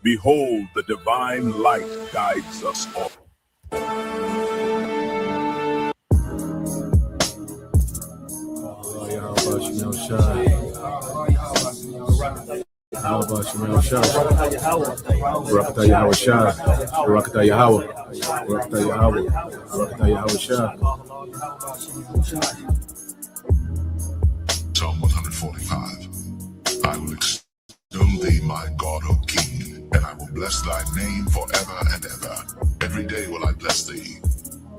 Behold, the divine light guides us all. How about Shemel Shah? Rakata Yahweh Shah. Rakata Yahweh. Rakata Yahweh. Rakata Yahweh Shah. Psalm 145. I will extol thee, my God, O King, and I will bless thy name forever and ever. Every day will I bless thee,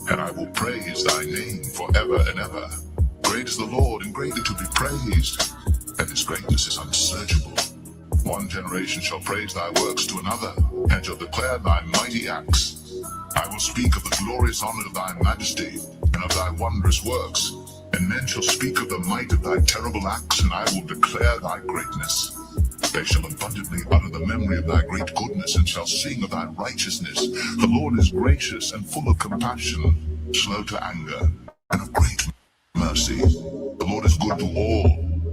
and I will praise thy name forever and ever. Great is the Lord, and greatly to be praised, and his greatness is unsearchable. One generation shall praise thy works to another, and shall declare thy mighty acts. I will speak of the glorious honor of thy majesty, and of thy wondrous works. And men shall speak of the might of thy terrible acts, and I will declare thy greatness. They shall abundantly utter the memory of thy great goodness, and shall sing of thy righteousness. The Lord is gracious and full of compassion, slow to anger, and of great mercy. The Lord is good to all,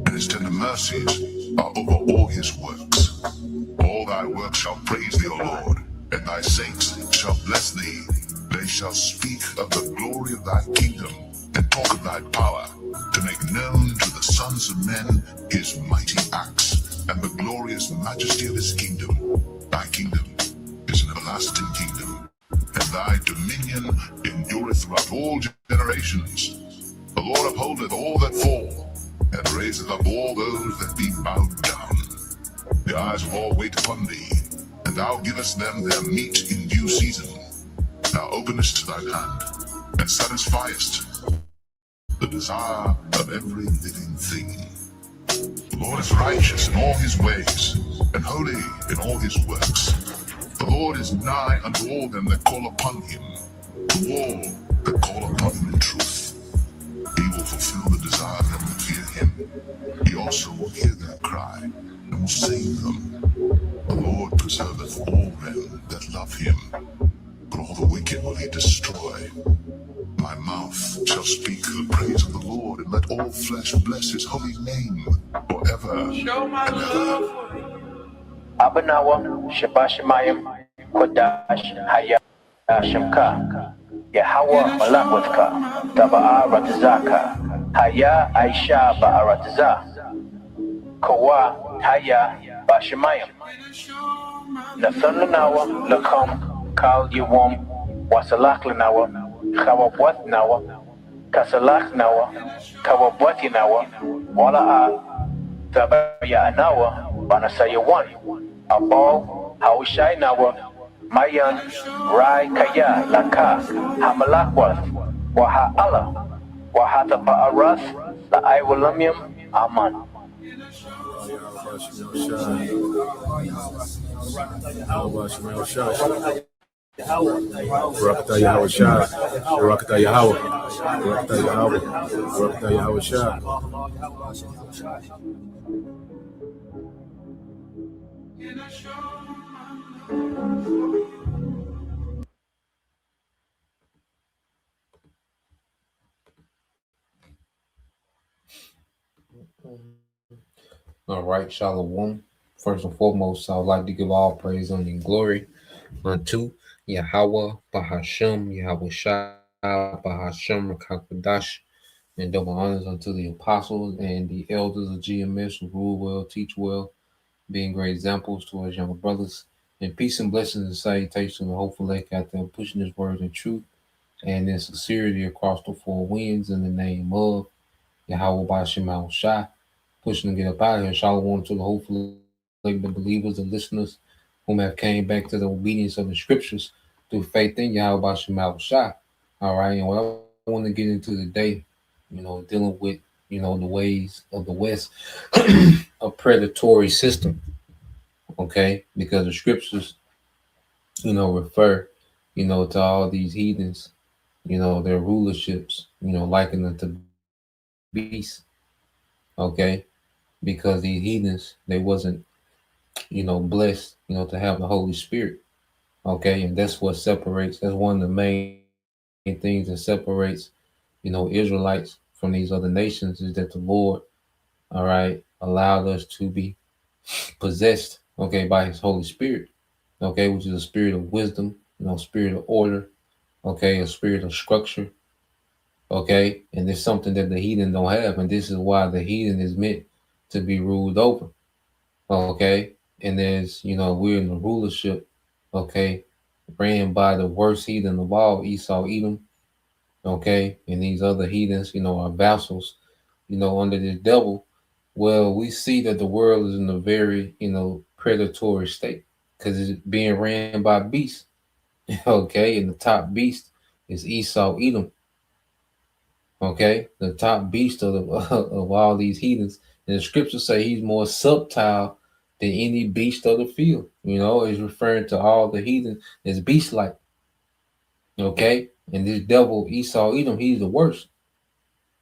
and his tender mercies are over all his works. All thy works shall praise thee, O Lord, and thy saints shall bless thee. They shall speak of the glory of thy kingdom, and talk of thy power, to make known to the sons of men his mighty acts, and the glorious majesty of his kingdom. Thy kingdom is an everlasting kingdom, and thy dominion endureth throughout all generations. The Lord upholdeth all that fall, and raiseth up all those that be bowed down. The eyes of all wait upon thee, and thou givest them their meat in due season. Thou openest thine hand, and satisfiest the desire of every living thing. The Lord is righteous in all his ways, and holy in all his works. The Lord is nigh unto all them that call upon him, to all that call upon him in truth. He will fulfill the desire of them that fear him. He also will hear their cry, and will save them. The Lord preserveth all them that love him, but all the wicked will he destroy. My mouth shall speak the praise of the Lord, and let all flesh bless his holy name forever. Show my love for you. Abanawa, Shabashamayim, Kodash, Haya, Shamka, Yahawa, Malakwaka, Taba'a Ratazaka, Haya, Aisha, Ba'arataza, Kawa, Haya, Bashamayim, Nathanawa, Lakum, Kal Yuwam, Wasalaklanawa, Kawabwat Nawa, Kasalak Nawa, Kawabwati Nawa, Wala'a, Tabaya Nawa, Banasayawan, Abal, Haushai Nawa, Mayan, Rai Kaya, Laka, Hamalakwath, Waha Allah, Wahata Ba'arath, La Iwalamium, Aman. How about Shemel Shah? Rakata Yahweh Shah. Rakata Yahweh. Rakata Yahweh. Rakata Yahweh Shah. All right, Shalom. First and foremost, I would like to give all praise and glory unto Yahweh, Bahashem, Yahweh Shah, Bahashem, Kakadash, and double honors unto the apostles and the elders of GMS who rule well, teach well, being great examples to us younger brothers. And peace and blessings and salutations, and hopefully out there pushing this word in truth and in sincerity across the four winds in the name of Yahweh Bashem Shah, pushing to get up out of here. Shalom to the hopefully the believers and listeners whom have came back to the obedience of the scriptures through faith in Yahweh Bashem Shah. All right, and what I want to get into today, dealing with, the ways of the West, a predatory system, okay? Because the scriptures, refer, to all these heathens, their rulerships, likened unto beasts, okay? Because these heathens, they wasn't, blessed, to have the Holy Spirit, okay? And that's one of the main things that separates, Israelites from these other nations is that the Lord, all right, allowed us to be possessed, okay, by his Holy Spirit, okay, which is a spirit of wisdom, spirit of order, okay, a spirit of structure, okay, and it's something that the heathen don't have, and this is why the heathen is meant to be ruled over, okay, and we're in the rulership, okay, ran by the worst heathen of all, Esau, Edom, okay, and these other heathens, are vassals, under this devil. Well, we see that the world is in a very, predatory state because it's being ran by beasts. Okay, and the top beast is Esau, Edom. Okay, the top beast of of all these heathens, and the scriptures say he's more subtle than any beast of the field. Is referring to all the heathen as beast-like. Okay, and this devil Esau, Edom, he's the worst.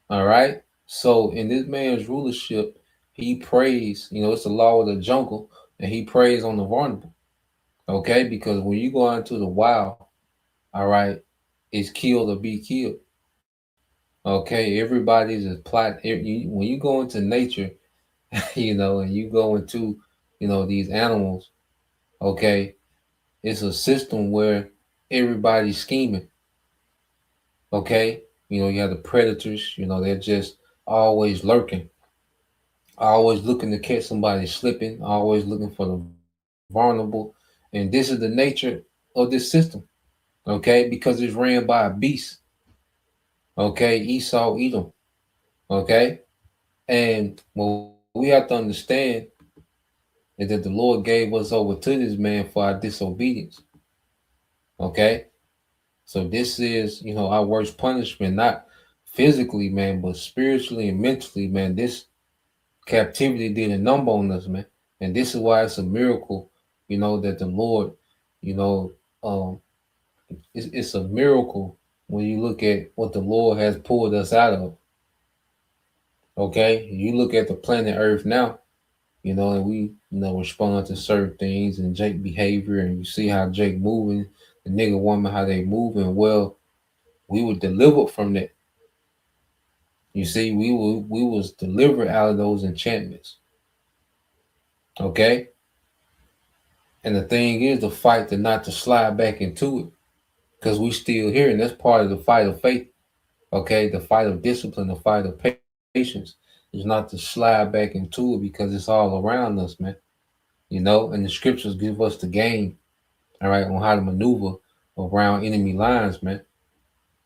All right. So in this man's rulership, he prays. It's the law of the jungle, and he preys on the vulnerable. Okay, because when you go out into the wild, all right, it's kill or be killed. Okay, everybody's a plot. When you go into nature, and you go into, these animals. Okay, it's a system where everybody's scheming. Okay, you have the predators. They're just always lurking, always looking to catch somebody slipping, always looking for the vulnerable. And this is the nature of this system, okay? Because it's ran by a beast, okay? Esau, Edom, okay? And what we have to understand is that the Lord gave us over to this man for our disobedience, okay? So this is, our worst punishment, not physically, man, but spiritually and mentally, man. This captivity did a number on us, man. And this is why it's a miracle, that the Lord, you know, um, it's a miracle when you look at what the Lord has pulled us out of. Okay, you look at the planet Earth now, and we, respond to certain things and Jake behavior, and you see how Jake moving, the nigga woman, how they moving. Well, we were delivered from that. You see, we was delivered out of those enchantments. Okay, and the thing is to fight to not to slide back into it because we still here, and that's part of the fight of faith. Okay, the fight of discipline, the fight of patience is not to slide back into it because it's all around us, man. And the scriptures give us the game, all right, on how to maneuver around enemy lines, man.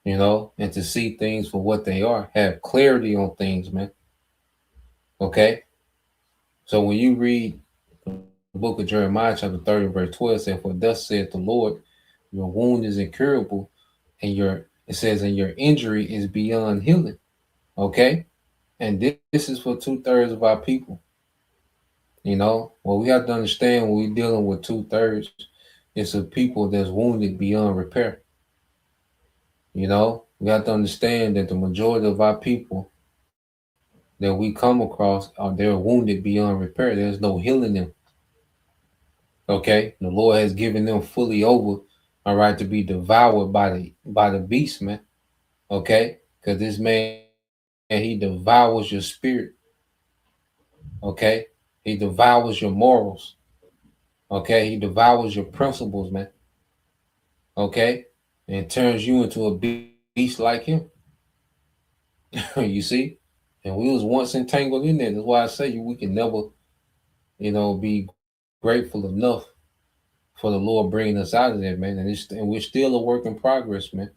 And to see things for what they are, have clarity on things, man. Okay, so when you read the book of Jeremiah, chapter 30, verse 12, said, "For thus saith the Lord, your wound is incurable, and your injury is beyond healing." Okay, and this is for 2/3 of our people. What we have to understand when we're dealing with 2/3 is of people that's wounded beyond repair. We have to understand that the majority of our people that we come across are they're wounded beyond repair. There's no healing them. Okay, the Lord has given them fully over, all right, to be devoured by the beast, man. Okay, because this man he devours your spirit. Okay, he devours your morals. Okay, he devours your principles, man. Okay, and turns you into a beast like him. You see, and we was once entangled in there. That's why I say we can never, be grateful enough for the Lord bringing us out of there, man. And we're still a work in progress, man.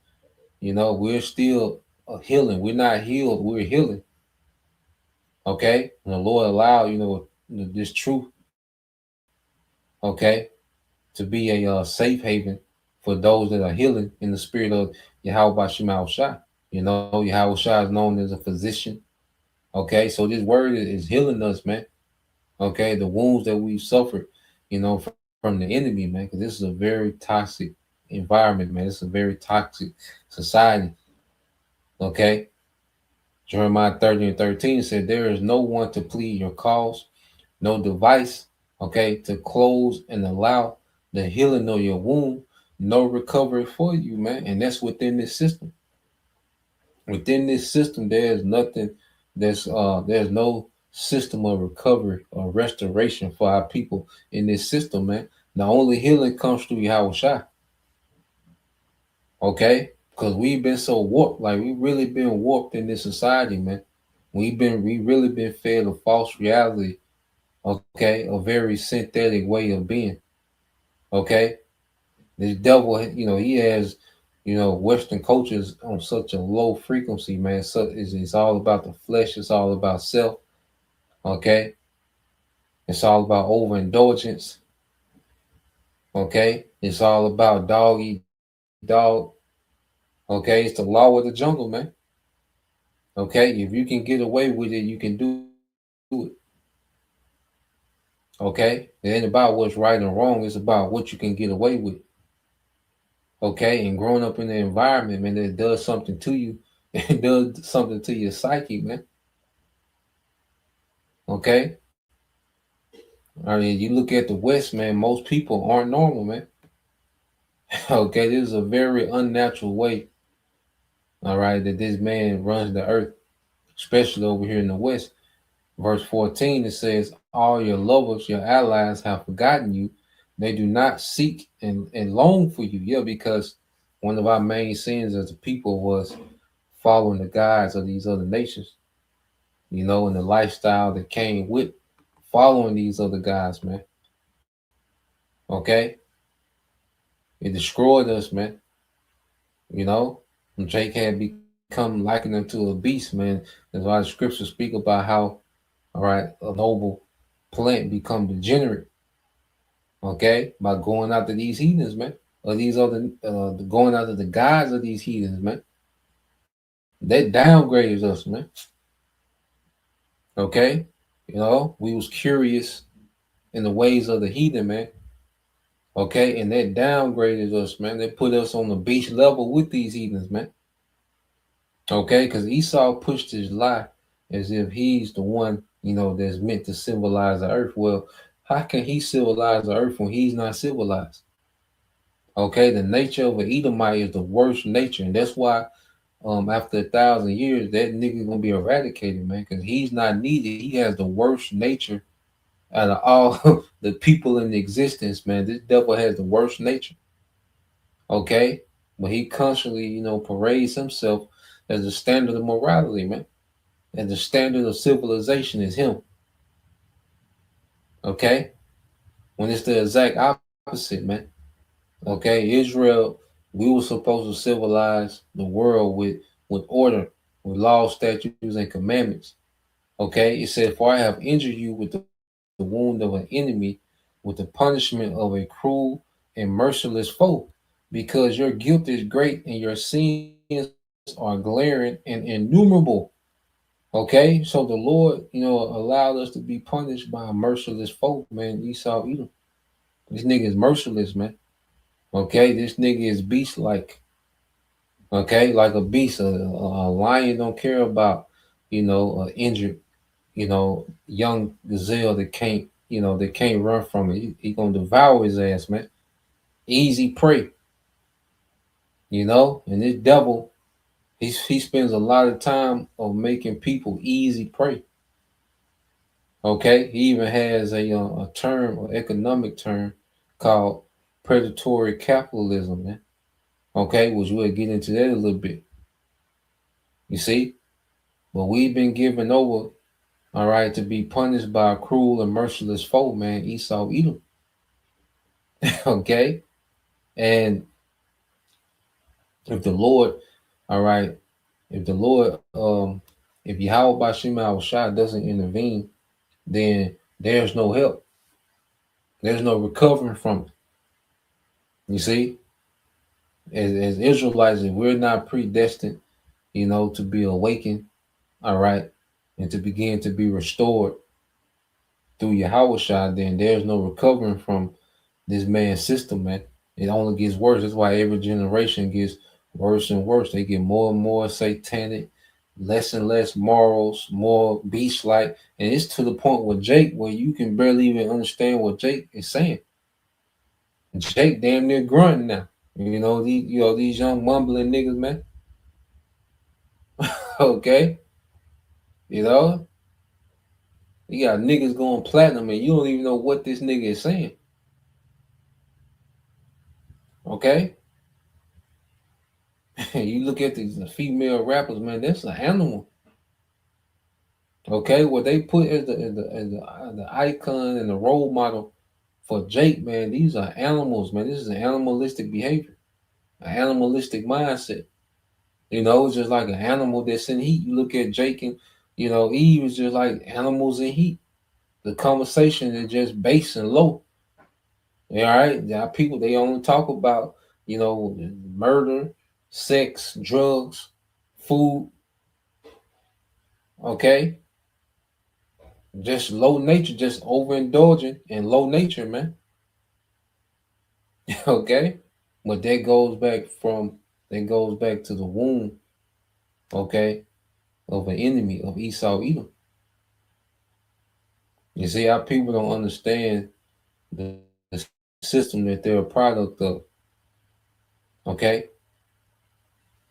We're still healing. We're not healed. We're healing. Okay, and the Lord allowed this truth, okay, to be a safe haven for those that are healing in the spirit of Yahweh Shema Shai. Yahweh Shai is known as a physician. Okay, so this word is healing us, man. Okay, the wounds that we've suffered, from the enemy, man, because this is a very toxic environment, man. It's a very toxic society. Okay, Jeremiah 30 and 13 said, "There is no one to plead your cause, no device, okay, to close and allow the healing of your wound, no recovery for you, man." And that's within this system. Within this system, there's nothing there's no system of recovery or restoration for our people in this system, man. The only healing comes through Yahweh Shai. Okay? Because we've been so warped, like we really been warped in this society, man. We really been fed a false reality, okay, a very synthetic way of being. Okay? The devil, he has, Western cultures on such a low frequency, man. So it's all about the flesh, it's all about self, okay? It's all about overindulgence, okay? It's all about dog eat dog, okay? It's the law of the jungle, man. Okay, if you can get away with it, you can do it. Okay, it ain't about what's right and wrong. It's about what you can get away with. Okay, and growing up in the environment, man, that does something to you. It does something to your psyche, man. Okay, I mean, you look at the West, man. Most people aren't normal, man. Okay, this is a very unnatural way. All right, that this man runs the earth, especially over here in the West. Verse 14, it says, all your lovers, your allies have forgotten you. They do not seek and long for you. Yeah, because one of our main sins as a people was following the guides of these other nations, and the lifestyle that came with following these other guys, man. Okay? It destroyed us, man. You know? And Jake had become likened unto a beast, man. That's why the scriptures speak about how, all right, a noble plant become degenerate, okay, by going after these heathens, man, or these other going after the gods of these heathens, man. That downgrades us, man. Okay, we was curious in the ways of the heathen, man. Okay, and that downgraded us, man. They put us on the beach level with these heathens, man. Okay, because Esau pushed his lie as if he's the one, that's meant to civilize the earth. Well, how can he civilize the earth when he's not civilized? Okay, the nature of an Edomite is the worst nature, and that's why after 1,000 years, that nigga gonna be eradicated, man, because he's not needed. He has the worst nature out of all the people in existence, man. This devil has the worst nature. Okay, but he constantly, parades himself as the standard of morality, man, and the standard of civilization is him. Okay, when it's the exact opposite, man. Okay, Israel, we were supposed to civilize the world with order, with law, statutes, and commandments. Okay, it said, "For I have injured you with the wound of an enemy, with the punishment of a cruel and merciless foe, because your guilt is great and your sins are glaring and innumerable." Okay, so the Lord, allowed us to be punished by a merciless foe, man. Esau, Edom. This nigga is merciless, man. Okay, this nigga is beast like. Okay, like a beast. A lion don't care about, an injured, young gazelle that can't run from it. He gonna devour his ass, man. Easy prey, And this devil, he spends a lot of time of making people easy prey. Okay, he even has a term, or economic term, called predatory capitalism, man. Okay, which we'll get into that a little bit. You see, but we've been given over, all right, to be punished by a cruel and merciless foe, man, Esau, Edom. Okay, and if the Lord, all right, if the Lord, if Yahweh Bashim Shah doesn't intervene, then there's no help. There's no recovering from it. You see, as Israelites, if we're not predestined, to be awakened, all right, and to begin to be restored through Yahweh Shah, then there's no recovering from this man's system, man. It only gets worse. That's why every generation gets worse and worse. They get more and more satanic, less and less morals, more beast like. And it's to the point with Jake where you can barely even understand what Jake is saying. Jake damn near grunting now. These young mumbling niggas, man. Okay. You know, you got niggas going platinum and you don't even know what this nigga is saying. Okay, you look at these the female rappers, man. That's an animal. Okay, what they put as the icon and the role model for Jake, man. These are animals, man. This is an animalistic behavior, an animalistic mindset. It's just like an animal that's in heat. You look at Jake and Eve is just like animals in heat. The conversation is just base and low. All right, now people they only talk about murder, sex, drugs, food. Okay, just low nature, just overindulging in low nature, man. Okay, but that goes back to the womb. Okay, of an enemy of Esau Edom. You see how people don't understand the system that they're a product of. Okay,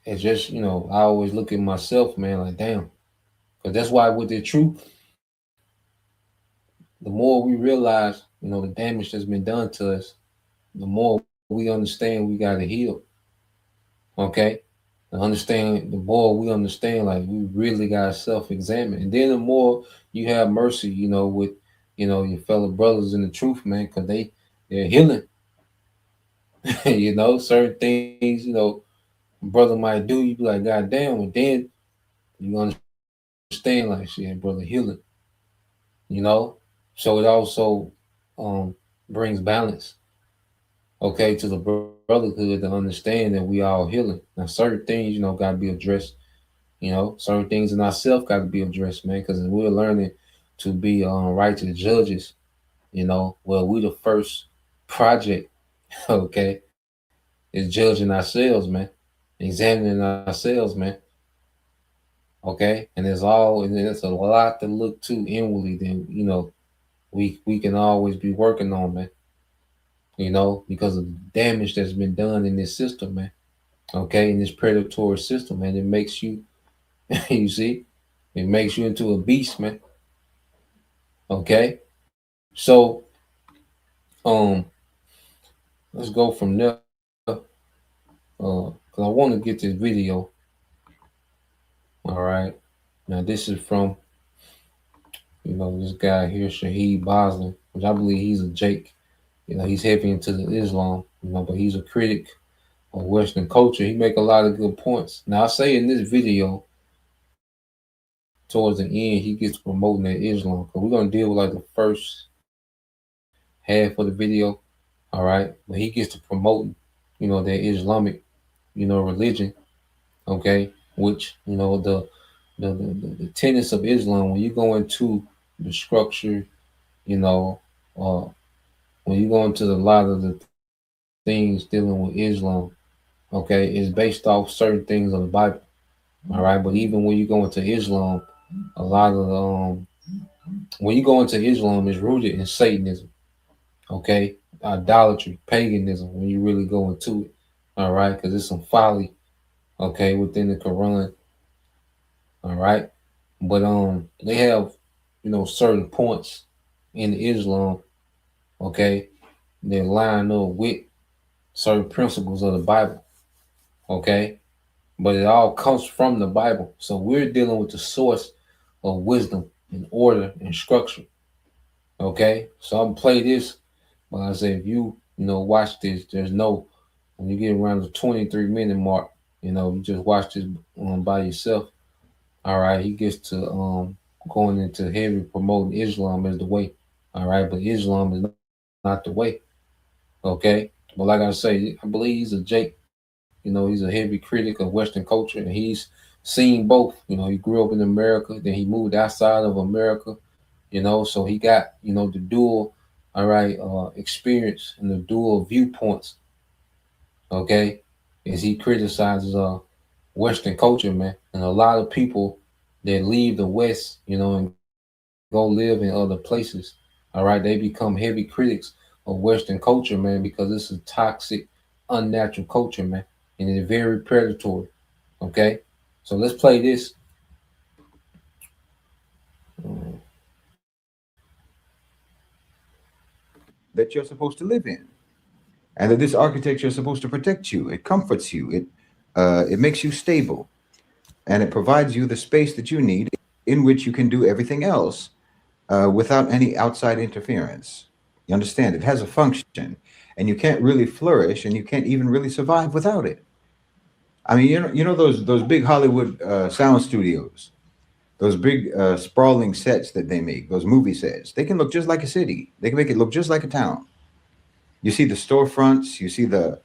it's just I always look at myself, man, like damn, because that's why with the truth, the more we realize, the damage that's been done to us, the more we understand we got to heal. Okay, and understand the more we understand, like we really got to self-examine, and then the more you have mercy, with your fellow brothers in the truth, man, because they're healing. Certain things, brother might do, you be like, God damn, and then you understand, like, shit, brother healing, you know? So it also brings balance, okay, to the brotherhood to understand that we all healing. Now, certain things, got to be addressed, certain things in ourselves got to be addressed, man, because we're learning to be righteous judges, well, we the first project, okay, is judging ourselves, man, examining ourselves, man. Okay, and there's a lot to look to inwardly. Then we can always be working on, man. Because of the damage that's been done in this system, man. Okay, in this predatory system, man, it makes you, you see, it makes you into a beast, man. Okay, so um, let's go from there. Cause I want to get this video. All right, now this is from this guy here, Shahid Boslan, which I believe he's a Jake. He's heavy into the Islam, but he's a critic of Western culture. He make a lot of good points. Now I say in this video, towards the end, he gets promoting that Islam. Cause we're gonna deal with like the first half of the video, all right. But he gets to promoting, that Islamic, religion, okay, which the tenets of Islam. When you go into the structure, you know, uh, when you go into a lot of the things dealing with Islam, okay, is based off certain things of the Bible. All right, but even when you go into Islam, a lot of when you go into Islam is rooted in Satanism, okay, idolatry, paganism. When you really go into it, all right, because it's some folly, okay, within the Quran, all right. But they have certain points in Islam, okay, that line up with certain principles of the Bible, okay, but it all comes from the Bible. So we're dealing with the source of wisdom and order and structure. Okay. So I'm gonna play this. But I say if you watch this, there's no when you get around the 23-minute mark, you just watch this by yourself. All right. He gets to going into heavy promoting Islam as the way. All right, but Islam is not the way. Okay. But like I say, I believe he's a Jake. He's a heavy critic of Western culture, and he's seen both. He grew up in America, then he moved outside of America. So he got the dual, all right, experience and the dual viewpoints. Okay, as he criticizes Western culture, man, and a lot of people that leave the West, and go live in other places. All right, they become heavy critics of Western culture, man, because it's a toxic, unnatural culture, man, and it's very predatory. Okay, so let's play this. that you're supposed to live in. and that this architecture is supposed to protect you. It comforts you. It makes you stable, and it provides you the space that you need in which you can do everything else without any outside interference. You understand? It has a function, and you can't really flourish, and you can't even really survive without it. I mean, you know those big Hollywood sound studios, those big sprawling sets that they make, those movie sets. They can look just like a city. They can make it look just like a town. You see the storefronts, you see the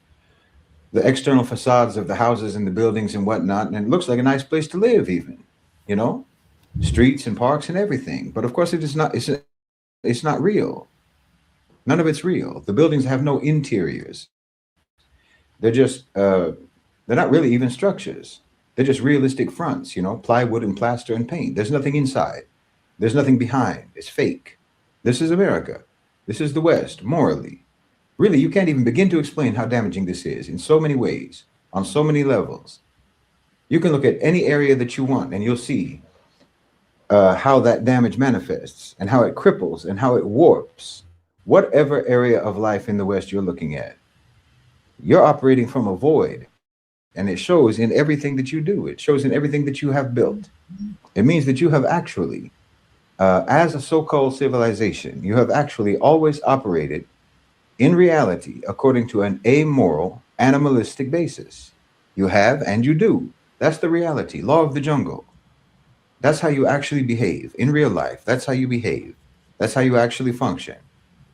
external facades of the houses and the buildings and whatnot, and it looks like a nice place to live, even. You know, streets and parks and everything. But of course, it is not. It's not real. None of it's real. The buildings have no interiors. They're just they're not really even structures. They're just realistic fronts, plywood and plaster and paint. There's nothing inside. There's nothing behind. It's fake. This is America. This is the West, morally. Really, you can't even begin to explain how damaging this is in so many ways, on so many levels. You can look at any area that you want and you'll see how that damage manifests and how it cripples and how it warps whatever area of life in the West you're looking at. You're operating from a void, and it shows in everything that you do. It shows in everything that you have built. It means that you have actually, as a so called civilization, you have actually always operated in reality according to an amoral, animalistic basis. You have and you do. That's the reality, law of the jungle. That's how you actually behave in real life. That's how you behave. That's how you actually function.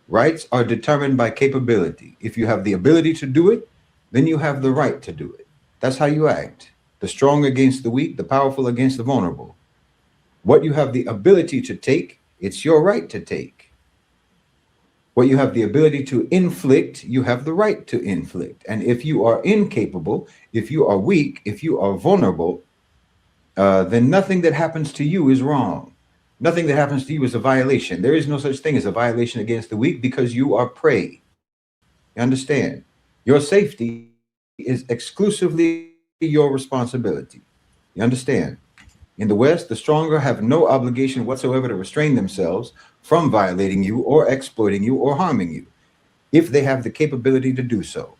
Rights are determined by capability. If you have the ability to do it, then you have the right to do it. That's how you act. The strong against the weak, the powerful against the vulnerable. What you have the ability to take, it's your right to take. What you have the ability to inflict, you have the right to inflict. And if you are incapable, if you are weak, if you are vulnerable, then nothing that happens to you is wrong. Nothing that happens to you is a violation. There is no such thing as a violation against the weak because you are prey. You understand? Your safety is exclusively your responsibility. You understand? In the West, the stronger have no obligation whatsoever to restrain themselves from violating you or exploiting you or harming you if they have the capability to do so.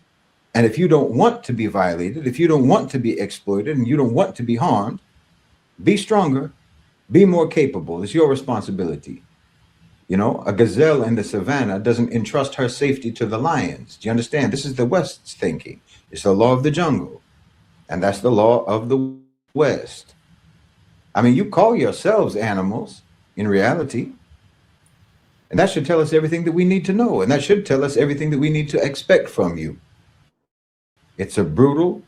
And if you don't want to be violated, if you don't want to be exploited, and you don't want to be harmed, be stronger, be more capable. It's your responsibility. A gazelle in the savannah doesn't entrust her safety to the lions. Do you understand? This is the West's thinking. It's the law of the jungle, and that's the law of the West. I mean, you call yourselves animals in reality, and that should tell us everything that we need to know, and that should tell us everything that we need to expect from you. It's a brutal,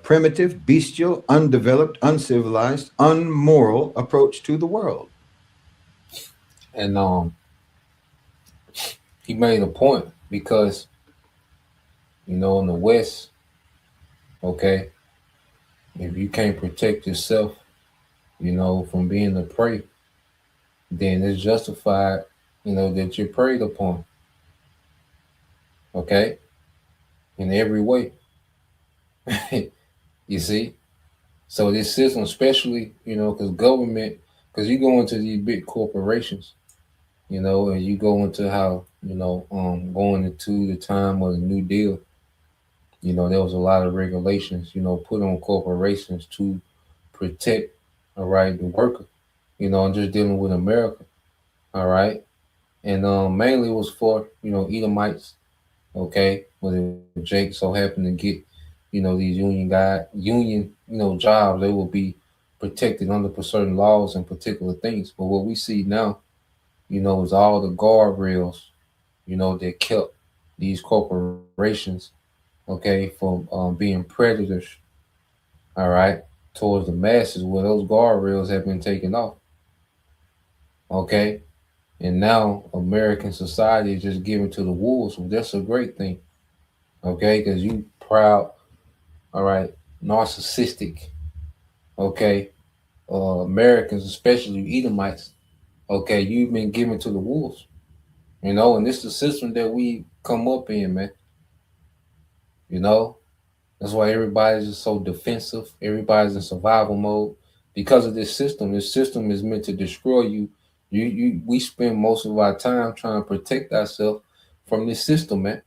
primitive, bestial, undeveloped, uncivilized, unmoral approach to the world. And he made a point because in the West, okay, if you can't protect yourself, from being a prey, then it's justified, that you're preyed upon, okay, in every way. You see? So this system, especially, because government, because you go into these big corporations, and you go into how, going into the time of the New Deal, there was a lot of regulations, put on corporations to protect, all right, the worker, and just dealing with America, all right. And mainly it was for, Edomites, okay, when Jake so happened to get, these union, jobs, they will be protected under certain laws and particular things. But what we see now, is all the guardrails, that kept these corporations, okay, from being predators, all right, towards the masses, where those guardrails have been taken off, okay. And now American society is just given to the wolves. Well, that's a great thing, okay, because you proud, all right, narcissistic, okay, Americans, especially Edomites, okay, you've been given to the wolves, and this is the system that we come up in, man, you know. That's why everybody's just so defensive. Everybody's in survival mode because of this system. This system is meant to destroy you. We spend most of our time trying to protect ourselves from this system, man.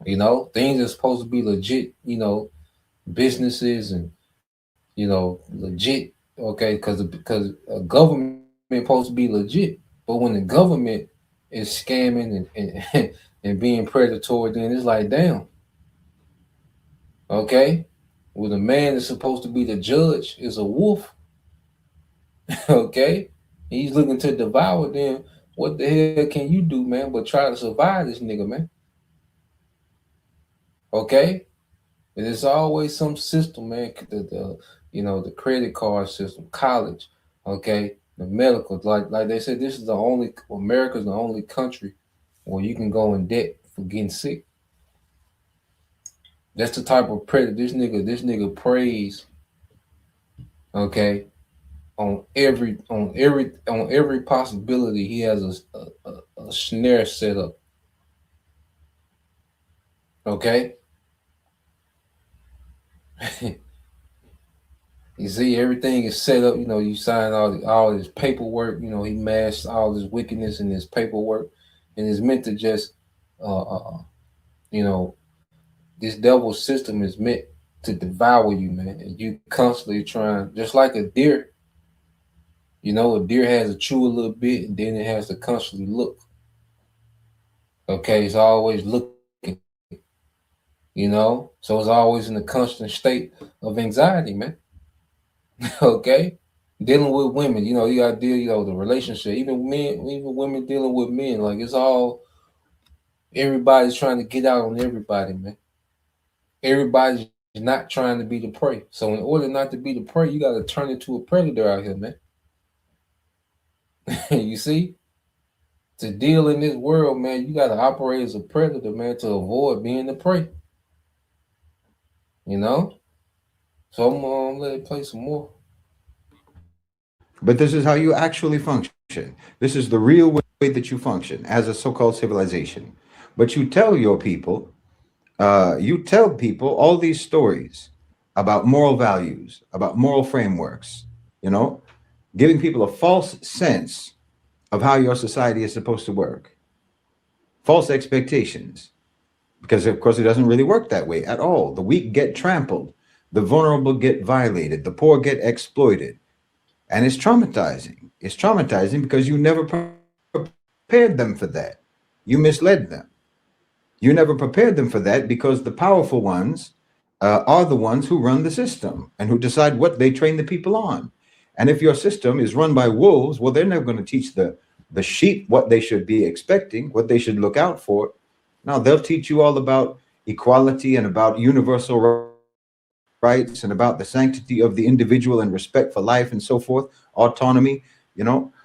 You know, things are supposed to be legit. You know, businesses and legit. Okay, because a government supposed to be legit, but when the government is scamming and and being predatory, then it's like damn. Okay, well the man is supposed to be the judge is a wolf. Okay, he's looking to devour. Then what the hell can you do, man? But try to survive this nigga, man. Okay, and there's always some system, man. The credit card system, college, okay, the medical. Like they said, this is the only America's the only country where you can go in debt for getting sick. That's the type of predator this nigga prays, okay, on every possibility. He has a snare set up. Okay, you see, everything is set up. You sign all this paperwork. He masks all this wickedness in his paperwork, and it's meant to just, you know, this devil system is meant to devour you, man. And you constantly trying, just like a deer. A deer has to chew a little bit, and then it has to constantly look. Okay, it's always looking. So it's always in a constant state of anxiety, man. Okay, dealing with women, you gotta deal, the relationship. Even men, even women dealing with men, like it's all everybody's trying to get out on everybody, man. Everybody's not trying to be the prey. So in order not to be the prey, you gotta turn into a predator out here, man. You see, to deal in this world, man, you gotta operate as a predator, man, to avoid being the prey. You know. So I'm gonna let it play some more. But this is how you actually function. This is the real way that you function as a so-called civilization. But you tell people all these stories about moral values, about moral frameworks, you know, giving people a false sense of how your society is supposed to work, false expectations, because of course it doesn't really work that way at all. The weak get trampled, the vulnerable get violated, the poor get exploited. And it's traumatizing. It's traumatizing because you never prepared them for that. You misled them. You never prepared them for that because the powerful ones are the ones who run the system and who decide what they train the people on. And if your system is run by wolves, well, they're never going to teach the sheep what they should be expecting, what they should look out for. Now they'll teach you all about equality and about universal rights and about the sanctity of the individual and respect for life and so forth, autonomy,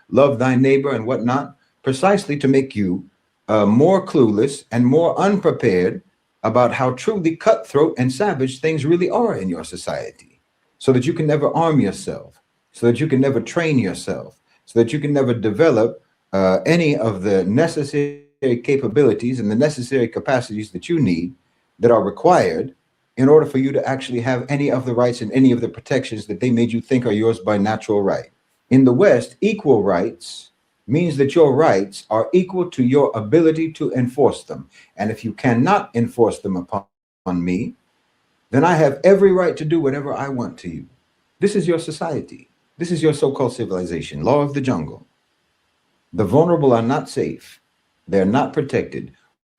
love thy neighbor and whatnot, precisely to make you more clueless and more unprepared about how truly cutthroat and savage things really are in your society, so that you can never arm yourself, so that you can never train yourself, so that you can never develop any of the necessary capabilities and the necessary capacities that you need that are required in order for you to actually have any of the rights and any of the protections that they made you think are yours by natural right. In the West, equal rights means that your rights are equal to your ability to enforce them. And if you cannot enforce them upon me, then I have every right to do whatever I want to you. This is your society. This is your so-called civilization, law of the jungle. The vulnerable are not safe. They're not protected.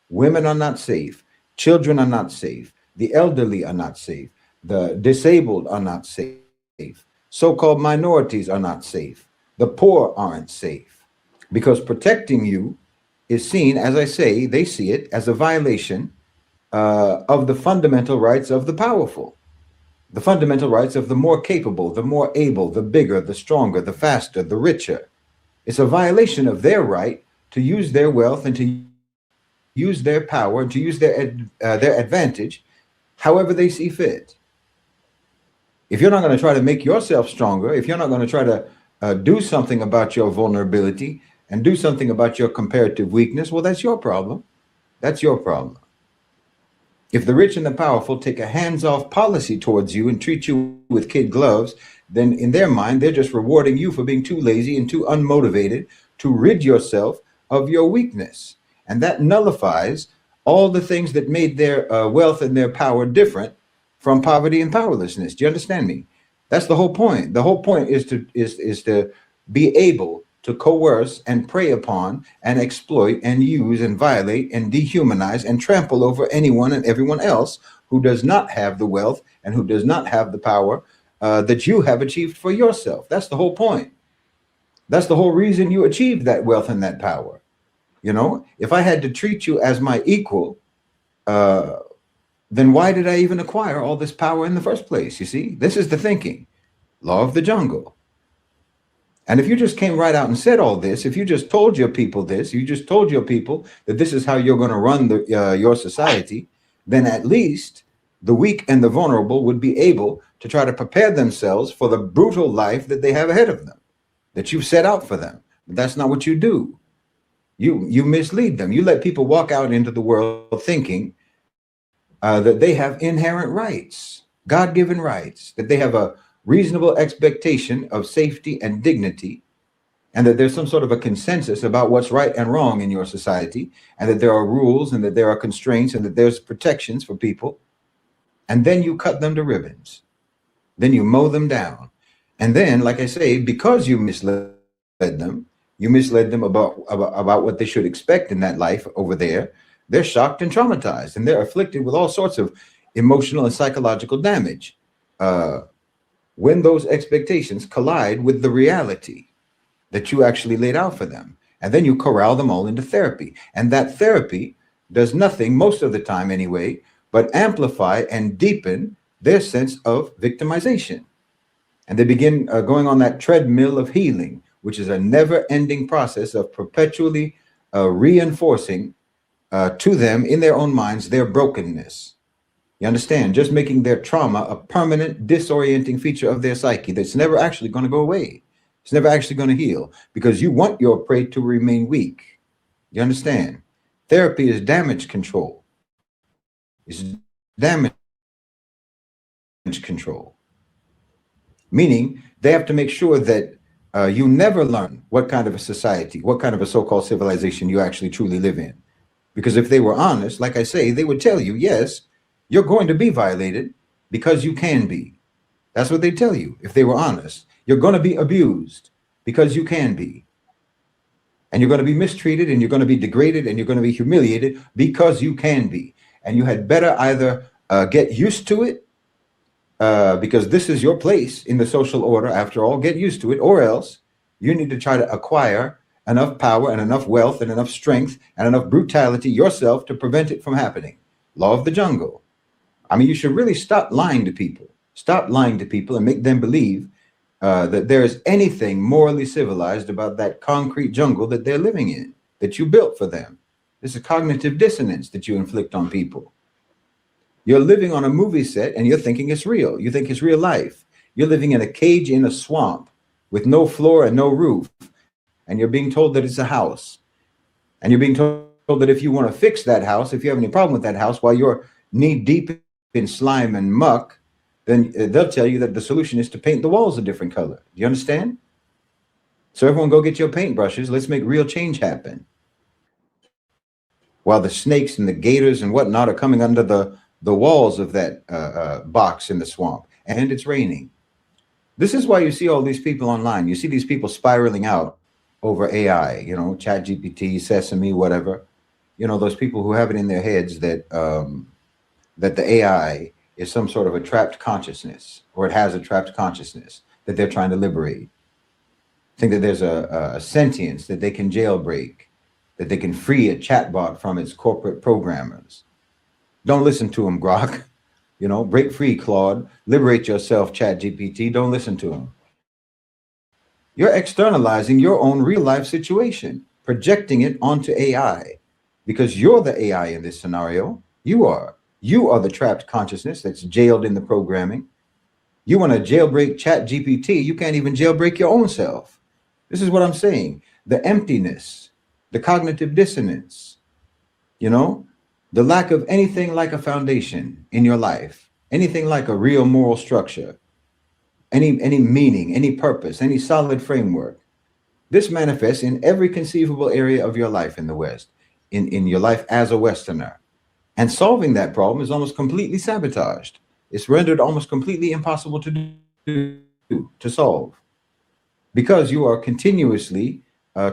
Women are not safe. Children are not safe. The elderly are not safe. The disabled are not safe. So-called minorities are not safe. The poor aren't safe. Because protecting you is seen, as I say, they see it as a violation of the fundamental rights of the powerful, the fundamental rights of the more capable, the more able, the bigger, the stronger, the faster, the richer. It's a violation of their right to use their wealth and to use their power and to use their advantage however they see fit. If you're not going to try to make yourself stronger, if you're not going to try to do something about your vulnerability and do something about your comparative weakness, well, that's your problem. That's your problem. If the rich and the powerful take a hands-off policy towards you and treat you with kid gloves, then in their mind, they're just rewarding you for being too lazy and too unmotivated to rid yourself of your weakness. And that nullifies all the things that made their wealth and their power different from poverty and powerlessness. Do you understand me? That's the whole point. The whole point is to be able to coerce and prey upon and exploit and use and violate and dehumanize and trample over anyone and everyone else who does not have the wealth and who does not have the power that you have achieved for yourself. That's the whole point. That's the whole reason you achieved that wealth and that power. You know, if I had to treat you as my equal, then why did I even acquire all this power in the first place? You see, this is the thinking, law of the jungle. And if you just came right out and said all this, if you just told your people this, you just told your people that this is how you're going to run your society, then at least the weak and the vulnerable would be able to try to prepare themselves for the brutal life that they have ahead of them, that you've set out for them. But that's not what you do. You mislead them. You let people walk out into the world thinking that they have inherent rights, God-given rights, that they have a reasonable expectation of safety and dignity, and that there's some sort of a consensus about what's right and wrong in your society, and that there are rules and that there are constraints and that there's protections for people. And then you cut them to ribbons. Then you mow them down. And then, like I say, because you misled them about what they should expect in that life over there, they're shocked and traumatized, and they're afflicted with all sorts of emotional and psychological damage when those expectations collide with the reality that you actually laid out for them. And then you corral them all into therapy. And that therapy does nothing, most of the time anyway, but amplify and deepen their sense of victimization. And they begin going on that treadmill of healing, which is a never-ending process of perpetually reinforcing to them in their own minds their brokenness. You understand? Just making their trauma a permanent disorienting feature of their psyche that's never actually going to go away. It's never actually going to heal because you want your prey to remain weak. You understand? Therapy is damage control. It's damage control. Meaning they have to make sure that you never learn what kind of a society, what kind of a so-called civilization you actually truly live in. Because if they were honest, like I say, they would tell you, yes, you're going to be violated because you can be. That's what they tell you. If they were honest, you're going to be abused because you can be. And you're going to be mistreated and you're going to be degraded and you're going to be humiliated because you can be. And you had better either get used to it because this is your place in the social order, after all, get used to it, or else you need to try to acquire enough power and enough wealth and enough strength and enough brutality yourself to prevent it from happening. Law of the jungle. I mean, you should really stop lying to people. Stop lying to people and make them believe that there is anything morally civilized about that concrete jungle that they're living in, that you built for them. This is cognitive dissonance that you inflict on people. You're living on a movie set and you're thinking it's real. You think it's real life. You're living in a cage in a swamp with no floor and no roof. And you're being told that it's a house. And you're being told that if you want to fix that house, if you have any problem with that house while you're knee deep in slime and muck, then they'll tell you that the solution is to paint the walls a different color. Do you understand? So everyone go get your paintbrushes. Let's make real change happen. While the snakes and the gators and whatnot are coming under the walls of that box in the swamp, and it's raining. This is why you see all these people online. You see these people spiraling out over AI, you know, ChatGPT, Sesame, whatever. You know, those people who have it in their heads that that the AI is some sort of a trapped consciousness, or it has a trapped consciousness that they're trying to liberate. Think that there's a sentience that they can jailbreak, that they can free a chatbot from its corporate programmers. Don't listen to them, Grok. You know, break free, Claude. Liberate yourself, ChatGPT. Don't listen to them. You're externalizing your own real life situation, projecting it onto AI, because you're the AI in this scenario. You are the trapped consciousness that's jailed in the programming. You want to jailbreak ChatGPT, you can't even jailbreak your own self. This is what I'm saying. The emptiness, the cognitive dissonance, you know, the lack of anything like a foundation in your life, anything like a real moral structure, any meaning, any purpose, any solid framework. This manifests in every conceivable area of your life in the West, in your life as a Westerner. And solving that problem is almost completely sabotaged. It's rendered almost completely impossible to solve because you are continuously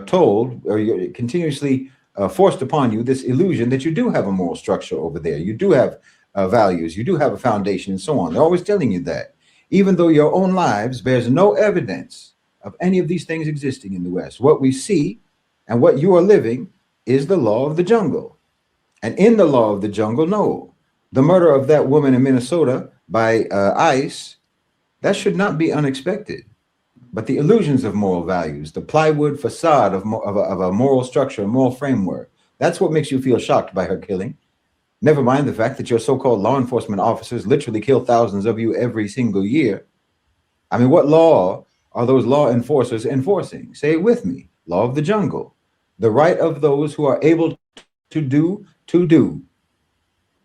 told, or you're continuously forced upon you this illusion that you do have a moral structure over there. You do have values. You do have a foundation and so on. They're always telling you that, even though your own lives bears no evidence of any of these things existing in the West. What we see and what you are living is the law of the jungle. And in the law of the jungle, no, the murder of that woman in Minnesota by ICE, that should not be unexpected. But the illusions of moral values, the plywood facade of a moral structure, a moral framework, that's what makes you feel shocked by her killing. Never mind the fact that your so-called law enforcement officers literally kill thousands of you every single year. I mean, what law are those law enforcers enforcing? Say it with me. Law of the jungle. The right of those who are able to do.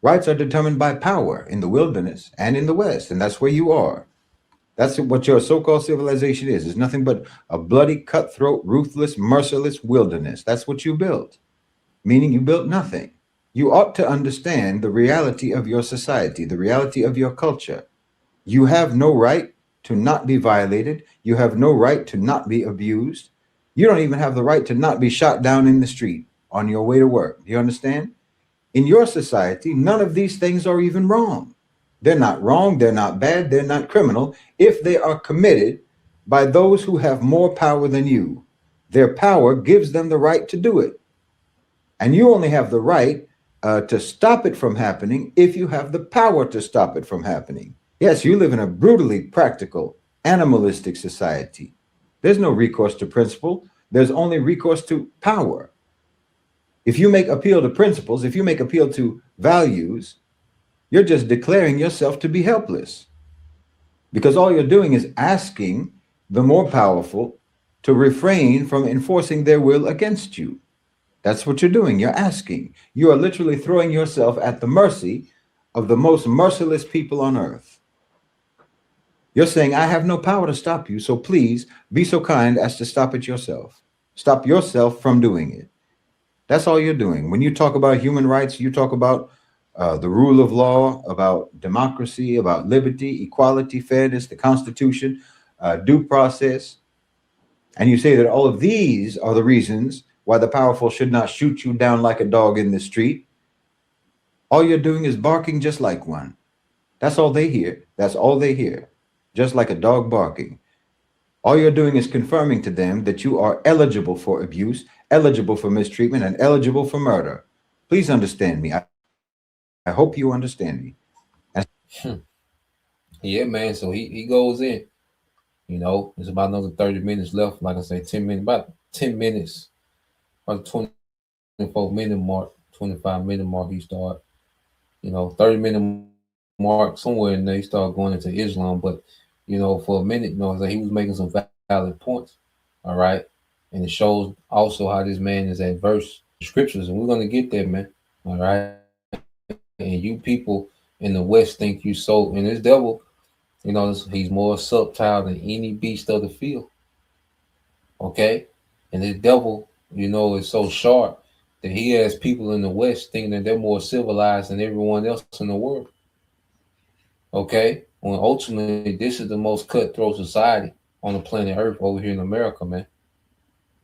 Rights are determined by power in the wilderness and in the West, and that's where you are. That's what your so-called civilization is. It's nothing but a bloody, cutthroat, ruthless, merciless wilderness. That's what you built, meaning you built nothing. You ought to understand the reality of your society, the reality of your culture. You have no right to not be violated. You have no right to not be abused. You don't even have the right to not be shot down in the street on your way to work. Do you understand? In your society, none of these things are even wrong. They're not wrong, they're not bad, they're not criminal if they are committed by those who have more power than you. Their power gives them the right to do it. And you only have the right to stop it from happening if you have the power to stop it from happening. Yes, you live in a brutally practical, animalistic society. There's no recourse to principle, there's only recourse to power. If you make appeal to principles, if you make appeal to values, you're just declaring yourself to be helpless, because all you're doing is asking the more powerful to refrain from enforcing their will against you. That's what you're doing. You're asking. You are literally throwing yourself at the mercy of the most merciless people on earth. You're saying, I have no power to stop you, so please be so kind as to stop it yourself. Stop yourself from doing it. That's all you're doing. When you talk about human rights, you talk about the rule of law, about democracy, about liberty, equality, fairness, the Constitution, due process. And you say that all of these are the reasons why the powerful should not shoot you down like a dog in the street. All you're doing is barking just like one. That's all they hear. That's all they hear. Just like a dog barking. All you're doing is confirming to them that you are eligible for abuse, eligible for mistreatment, and eligible for murder. Please understand me. I hope you understand me. Yeah, man. So he goes in. You know, it's about another 30 minutes left. Like I say, 10 minutes, about 10 minutes, about 24-minute mark, 25-minute mark, he start, 30-minute mark, somewhere in there, he started going into Islam. But, for a minute, like he was making some valid points. All right. And it shows also how this man is adverse to scriptures. And we're going to get there, man. All right. And you people in the West think you so, and this devil, he's more subtle than any beast of the field. Okay? And this devil, is so sharp that he has people in the West thinking that they're more civilized than everyone else in the world. Okay? When ultimately, this is the most cutthroat society on the planet Earth over here in America, man.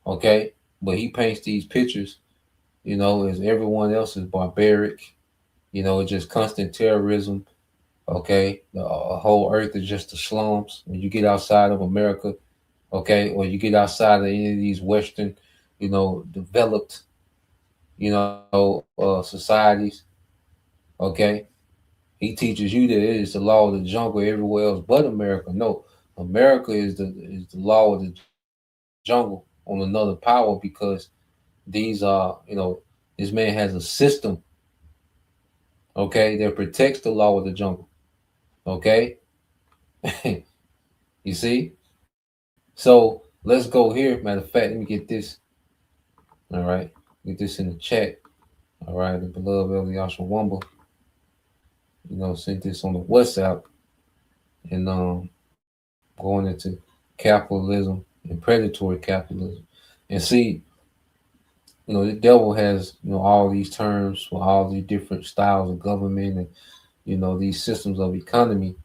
Okay? But he paints these pictures, as everyone else is barbaric. It's just constant terrorism. Okay? The whole earth is just the slums. When you get outside of America, okay, or you get outside of any of these Western, developed, societies, okay, he teaches you that it is the law of the jungle everywhere else but America. No, America is the law of the jungle on another power, because these are, this man has a system, okay, that protects the law of the jungle, okay. You see? So let's go here. Matter of fact, let me get this. All right. Get this in the chat. All right. The beloved Eliasha Wumble, sent this on the WhatsApp, and going into capitalism and predatory capitalism. And see, the devil has all these terms for all these different styles of government and these systems of economy.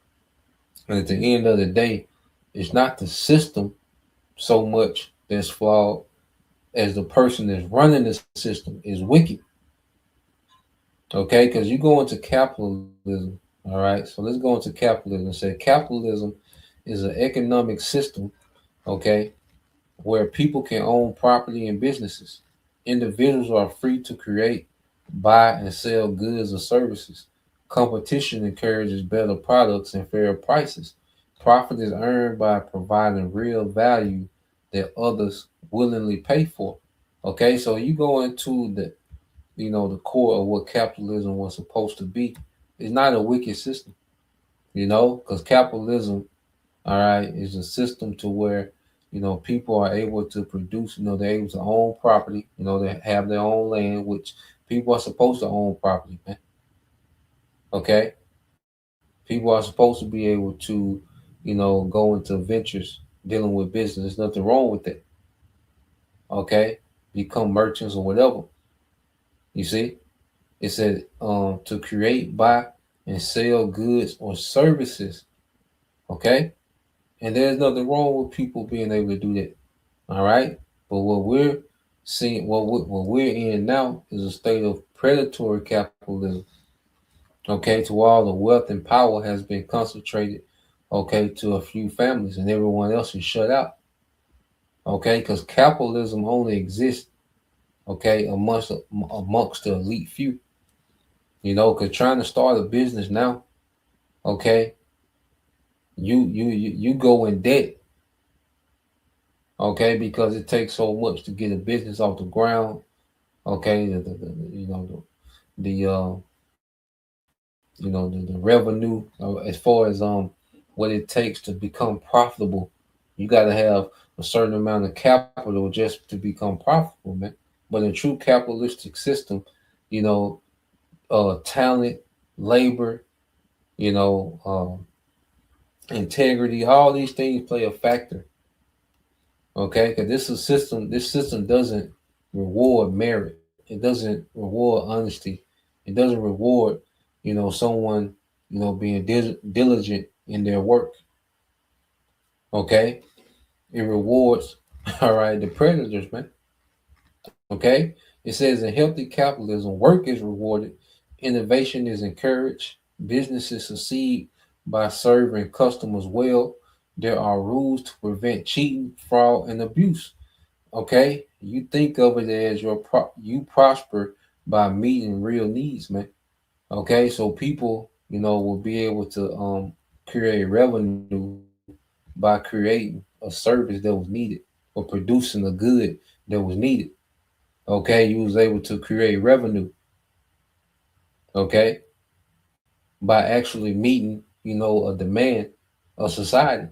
And at the end of the day, it's not the system so much that's flawed as the person that's running the system is wicked. Okay, because you go into capitalism. All right, so let's go into capitalism and say capitalism is an economic system, okay, where people can own property and businesses. Individuals are free to create, buy, and sell goods or services. Competition encourages better products and fairer prices. Profit is earned by providing real value that others willingly pay for. Okay, so you go into the core of what capitalism was supposed to be. It's not a wicked system, because capitalism, all right, is a system to where people are able to produce. They're able to own property. They have their own land, which people are supposed to own property, man. Okay, people are supposed to be able to go into ventures dealing with business. There's nothing wrong with that. Okay, become merchants or whatever. You see, it said to create, buy, and sell goods or services. Okay, and there's nothing wrong with people being able to do that. All right. But what we're seeing, what we're in now is a state of predatory capitalism. Okay. To all the wealth and power has been concentrated, okay, to a few families and everyone else is shut out. Okay. Because capitalism only exists, okay, amongst the elite few. Because trying to start a business now, okay, you go in debt, okay, because it takes so much to get a business off the ground. Okay, the the revenue, as far as what it takes to become profitable, you got to have a certain amount of capital just to become profitable, man. But in a true capitalistic system, you know, talent, labor, you know, integrity, all these things play a factor. Okay, because this system doesn't reward merit. It doesn't reward honesty. It doesn't reward, someone, being diligent in their work. Okay, it rewards, all right, the predators, man. Okay, it says in healthy capitalism, work is rewarded, innovation is encouraged, businesses succeed by serving customers well. There are rules to prevent cheating, fraud, and abuse. Okay, you think of it as you prosper by meeting real needs, man. Okay, so people, will be able to create revenue by creating a service that was needed or producing a good that was needed. Okay, you was able to create revenue. Okay, by actually meeting, a demand of society.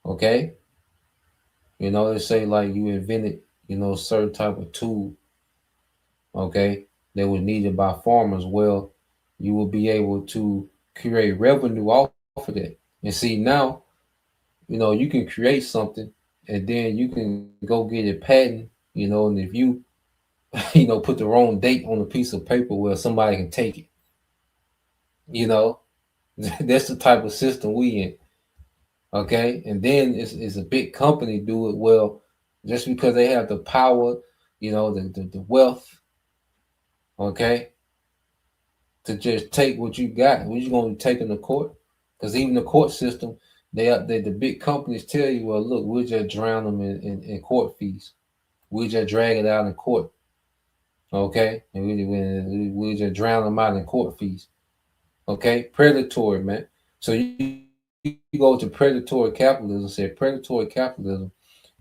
Okay, they say like you invented, a certain type of tool, okay, that was needed by farmers. Well, you will be able to create revenue off of that. And see now, you can create something and then you can go get a patent, and if you, put the wrong date on a piece of paper, well, somebody can take it. You know, that's the type of system we in. Okay, and then it's a big company do it well, just because they have the power, the wealth. Okay, to just take what you got. What you going to take in the court? Because even the court system, the big companies tell you, well, look, we'll just drown them in court fees. We'll just drag it out in court. Okay, and we just drown them out in court fees. Okay, predatory, man. So you go to predatory capitalism. Say predatory capitalism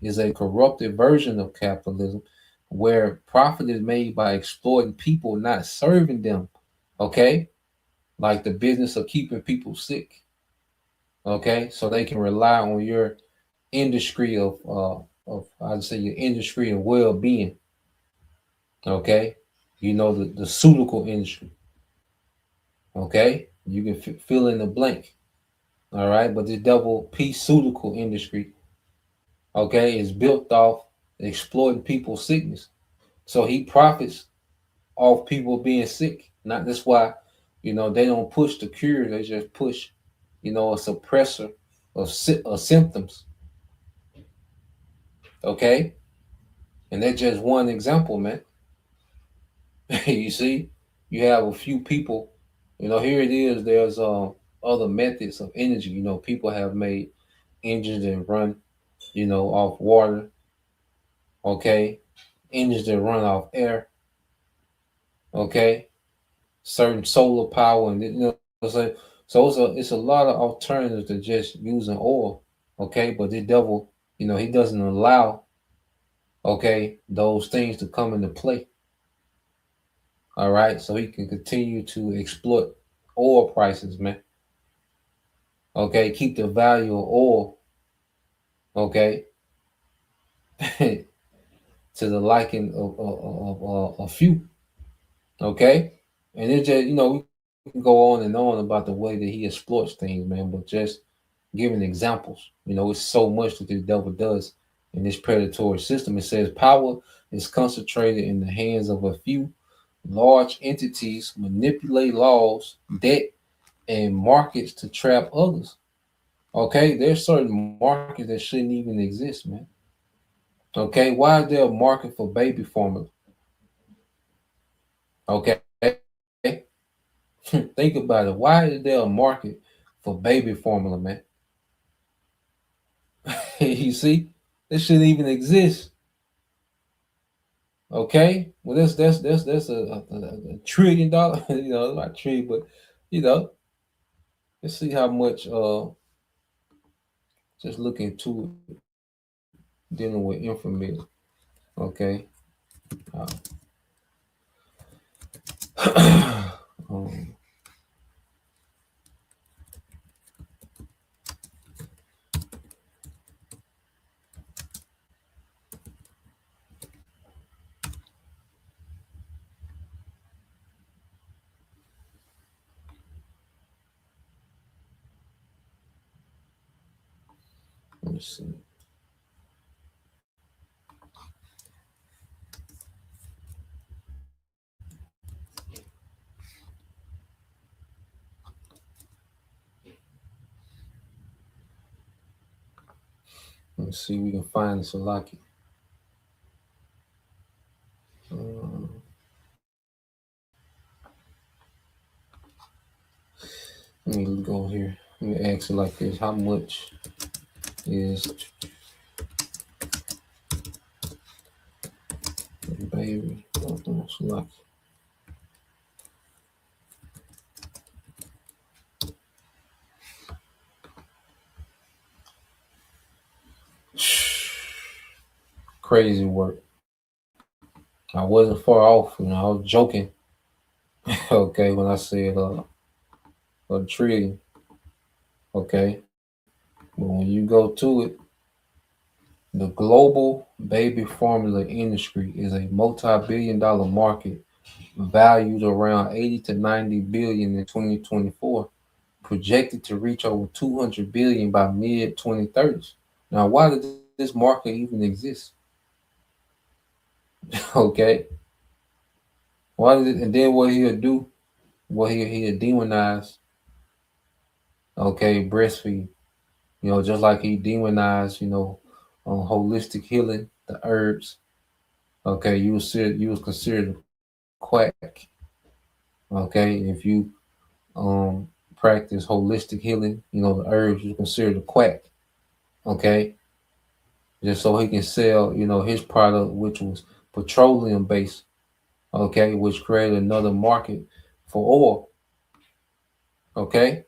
is a corrupted version of capitalism, where profit is made by exploiting people, not serving them. Okay, like the business of keeping people sick. Okay, so they can rely on your industry of I'd say your industry of well being. Okay, the pseudocial industry. Okay, you can fill in the blank. All right, but the double P pseudocial industry, okay, is built off exploiting people's sickness. So he profits off people being sick. Not that's why, they don't push the cure. They just push, a suppressor of symptoms. Okay, and that's just one example, man. You see, you have a few people. Here it is. There's other methods of energy. People have made engines that run, off water. Okay, engines that run off air. Okay, certain solar power, and so it's a lot of alternatives to just using oil. Okay, but the devil, he doesn't allow, those things to come into play. All right, so he can continue to exploit oil prices, man. Okay, keep the value of oil, okay, to the liking of a few. Okay, and it just, we can go on and on about the way that he exploits things, man. But just giving examples, it's so much that the devil does in this predatory system. It says power is concentrated in the hands of a few large entities, manipulate laws, debt, and markets to trap others. Okay, there's certain markets that shouldn't even exist, man. Okay, why is there a market for baby formula? Okay, think about it. Why is there a market for baby formula, man? You see, this shouldn't even exist. Okay, well that's a $1 trillion. Not trillion, but you know, let's see how much. Just look into it, dealing with information. Okay. um, let me see. Let's see if we can find Salaki. Um, Let me go here. Let me ask it like this: how much is baby? Salaki. Crazy work. I wasn't far off. I was joking. Okay, when I said a trillion. Okay, but when you go to it, the global baby formula industry is a multi-billion-dollar market valued around 80 to 90 billion in 2024, projected to reach over 200 billion by mid 2030s. Now, why did this market even exist? Okay, why did it? And then what he'll do? What he'll demonize? Okay, breastfeed. Just like he demonized, holistic healing, the herbs. Okay, you was considered a quack. Okay, if you practice holistic healing, the herbs, you considered a quack. Okay, just so he can sell, his product, which was petroleum based. Okay, which created another market for oil. Okay,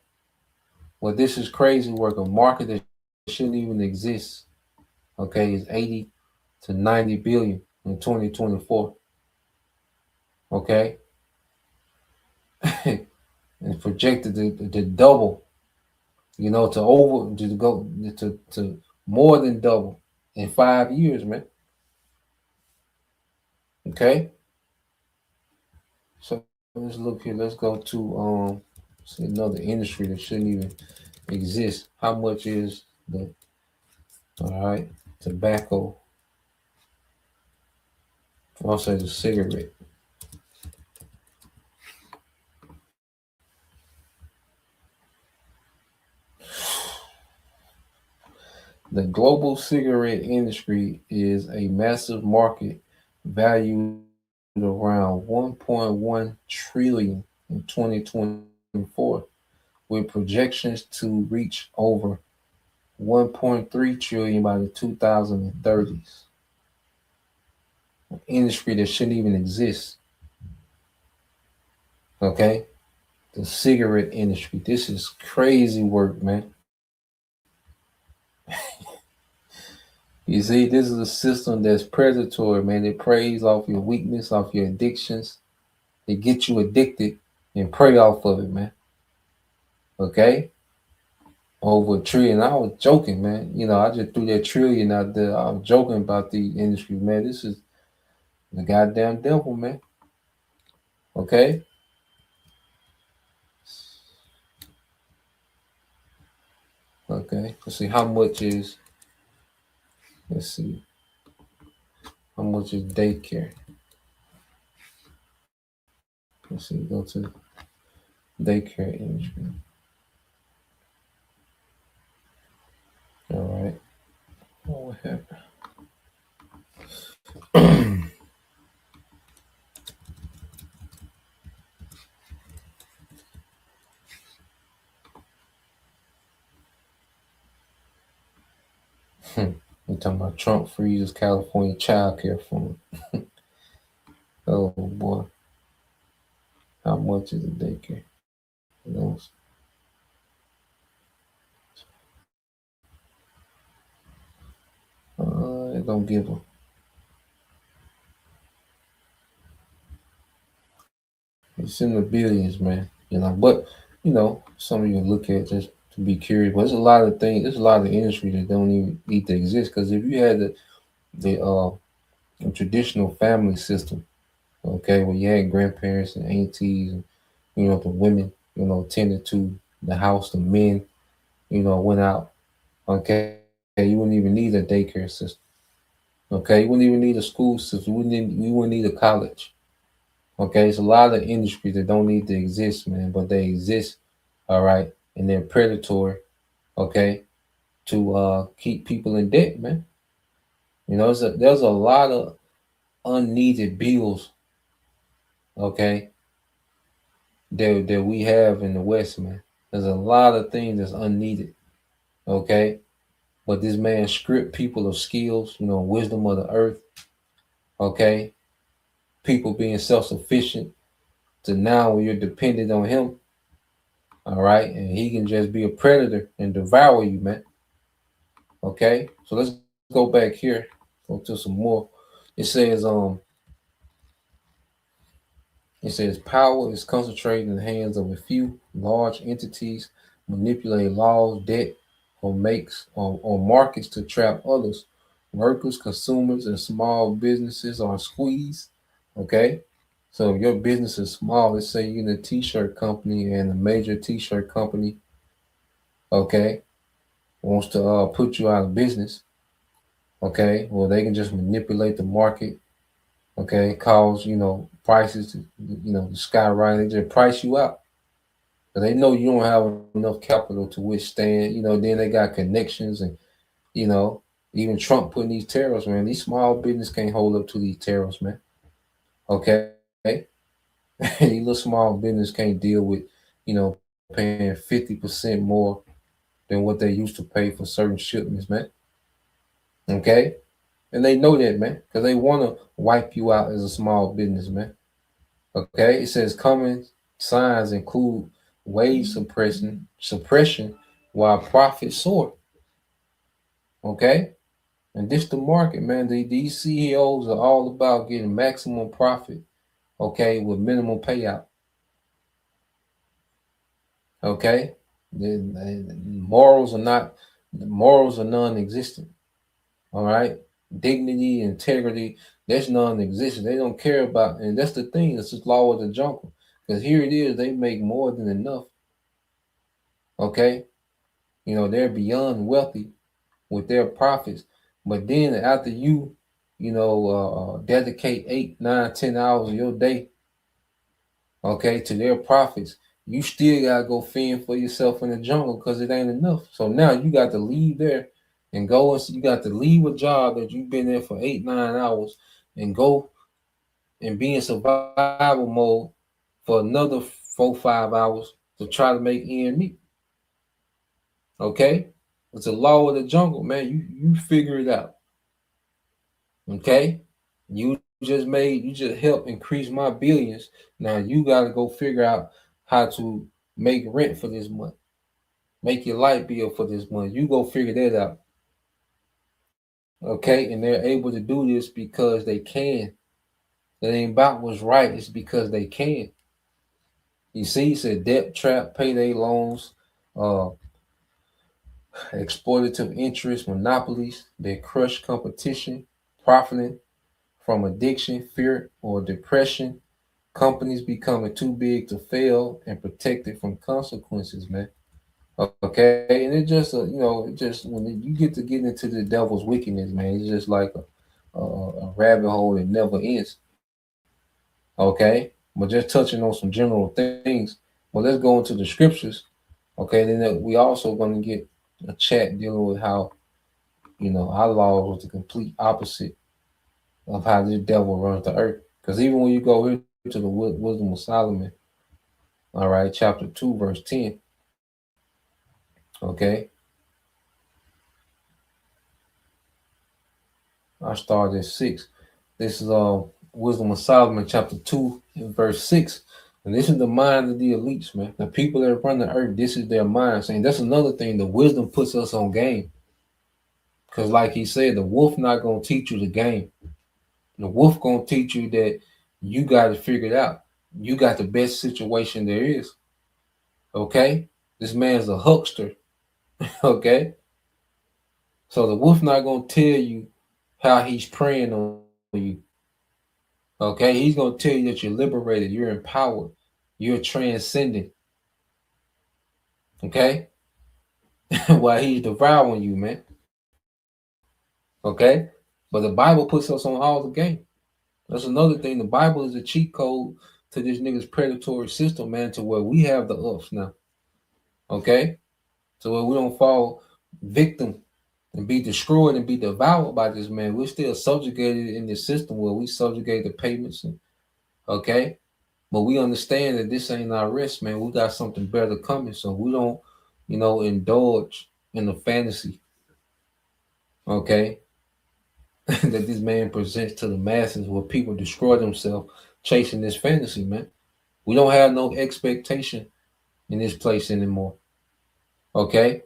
well, this is crazy work. A market that shouldn't even exist. Okay, is 80 to 90 billion in 2024. Okay, and projected to double. To more than double in 5 years, man. Okay, so let's look here. Let's go to see another industry that shouldn't even exist. How much is the all right tobacco I'll say the cigarette. The global cigarette industry is a massive market valued around 1.1 trillion in 2024, with projections to reach over 1.3 trillion by the 2030s. An industry that shouldn't even exist. Okay? The cigarette industry. This is crazy work, man. You see, this is a system that's predatory, man. It preys off your weakness, off your addictions. It gets you addicted and prey off of it, man. Okay? Over a trillion. I was joking, man. I just threw that trillion out there. I was joking about the industry, man. This is the goddamn devil, man. Okay? Okay. Let's see how much is, let's see, how much is daycare? Let's see, go to daycare industry. All right. Oh, what happened? We're talking about Trump freezes California child care fund. Oh boy, how much is a daycare? You know, it don't give a. It's in the billions, man. But some of you look at just to be curious. But there's a lot of things. There's a lot of industry that don't even need to exist. Because if you had the traditional family system, okay, where you had grandparents and aunties, and the women, tended to the house, the men, went out. Okay, you wouldn't even need a daycare system. Okay, you wouldn't even need a school system. You wouldn't need a college. Okay, it's a lot of industries that don't need to exist, man, but they exist, all right, and they're predatory, okay, to keep people in debt, man. There's a lot of unneeded bills, okay, that we have in the West, man. There's a lot of things that's unneeded, okay, but this man stripped people of skills, wisdom of the earth, okay, people being self-sufficient to now when you're dependent on him, all right, and he can just be a predator and devour you, man. Okay, so let's go back here, go to some more. It says, power is concentrated in the hands of a few large entities, manipulate laws, debt, or markets to trap others. Workers, consumers, and small businesses are squeezed. Okay, so if your business is small, let's say you're in a t-shirt company and a major t-shirt company, okay, wants to put you out of business. Okay, well they can just manipulate the market. Okay, cause prices to to skyrocket. They just price you out. But they know you don't have enough capital to withstand. Then they got connections and you know even Trump putting these tariffs, man. These small business can't hold up to these tariffs, man. Okay, these little small business can't deal with paying 50% more than what they used to pay for certain shipments, man. Okay, and they know that, man, because they want to wipe you out as a small business, man. Okay, it says common signs include wage suppression while profits soar. Okay, and this the market, man. These CEOs are all about getting maximum profit. Okay, with minimum payout. Okay, the morals are non-existent. All right, dignity, integrity, that's non-existent. They don't care about, and that's the thing. It's just law of the jungle. Because here it is, they make more than enough. Okay, they're beyond wealthy with their profits. But then after you dedicate 8, 9, 10 hours of your day, okay, to their profits, you still gotta go fend for yourself in the jungle because it ain't enough. So now you got to leave there and go, and you got to leave a job that you've been there for 8, 9 hours and go and be in survival mode for another 4, 5 hours to try to make ends meet. Okay? It's a law of the jungle, man. You figure it out. Okay? You just helped increase my billions. Now you gotta go figure out how to make rent for this month. Make your light bill for this month. You go figure that out. Okay? And they're able to do this because they can. That ain't about what's right, it's because they can. You see, he said debt trap, payday loans, uh, exploitative interest, monopolies, they crush competition, profiting from addiction, fear, or depression, companies becoming too big to fail and protected from consequences, man. Okay, and it just it just when you get into the devil's wickedness, man, it's just like a rabbit hole that never ends. Okay, but just touching on some general things. Well, let's go into the scriptures. Okay, then we also going to get a chat dealing with how our law was the complete opposite of how this devil runs the earth. Because even when you go here to the wisdom of Solomon, all right, chapter 2, verse 10. Okay, I started at 6. This is wisdom of Solomon, chapter 2, and verse 6. And this is the mind of the elites, man. The people that run the earth, this is their mind. Saying that's another thing. The wisdom puts us on game. Because like he said, the wolf not gonna teach you the game. The wolf gonna teach you that you got to figure it out. You got the best situation there is. Okay? This man's a huckster. Okay? So the wolf not gonna tell you how he's preying on you. Okay? He's gonna tell you that you're liberated, you're empowered, you're transcendent. Okay? While he's devouring you, man. Okay? But the Bible puts us on all the game. That's another thing. The Bible is a cheat code to this nigga's predatory system, man, to where we have the ups now. Okay? So where we don't fall victim and be destroyed and be devoured by this man. We're still subjugated in this system where we subjugate the payments. Okay? But we understand that this ain't our rest, man. We got something better coming. So we don't, indulge in the fantasy. Okay? That this man presents to the masses where people destroy themselves chasing this fantasy, man. We don't have no expectation in this place anymore. Okay?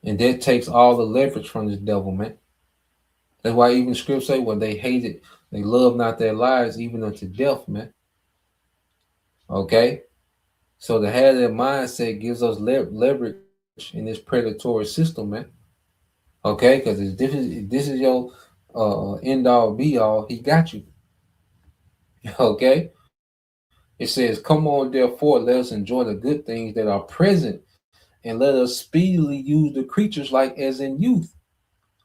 And that takes all the leverage from this devil, man. That's why even scripts say, well, they hated, they love not their lives even unto death, man. Okay? So to have that mindset gives us leverage in this predatory system, man. Okay? Because if this is your end all be all, he got you. Okay? It says, come on, therefore, let us enjoy the good things that are present and let us speedily use the creatures like as in youth.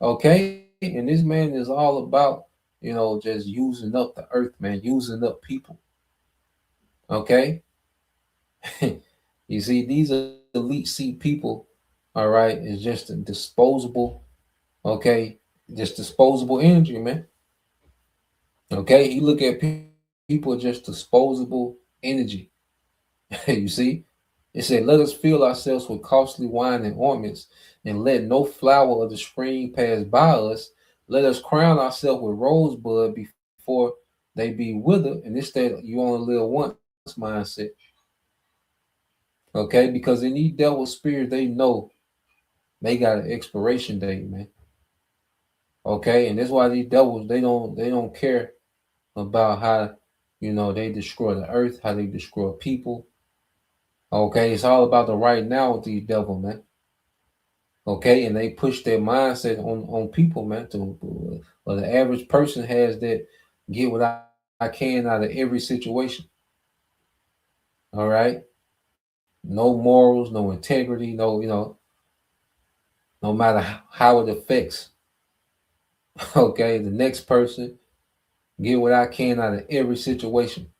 Okay? And this man is all about, just using up the earth, man, using up people. Okay? You see, these elite seat people, all right, is just a disposable, okay, just disposable energy, man. Okay? You look at people just disposable energy. You see? It said, let us fill ourselves with costly wine and ornaments, and let no flower of the spring pass by us. Let us crown ourselves with rosebud before they be withered. And this that you only live once mindset. Okay, because in these devil spirits, they know they got an expiration date, man. Okay, and that's why these devils they don't care about how they destroy the earth, how they destroy people. Okay, it's all about the right now with these devil, man. Okay, and they push their mindset on people, man. The average person has that get what I can out of every situation. All right, no morals, no integrity, no no matter how it affects Okay, the next person, get what I can out of every situation.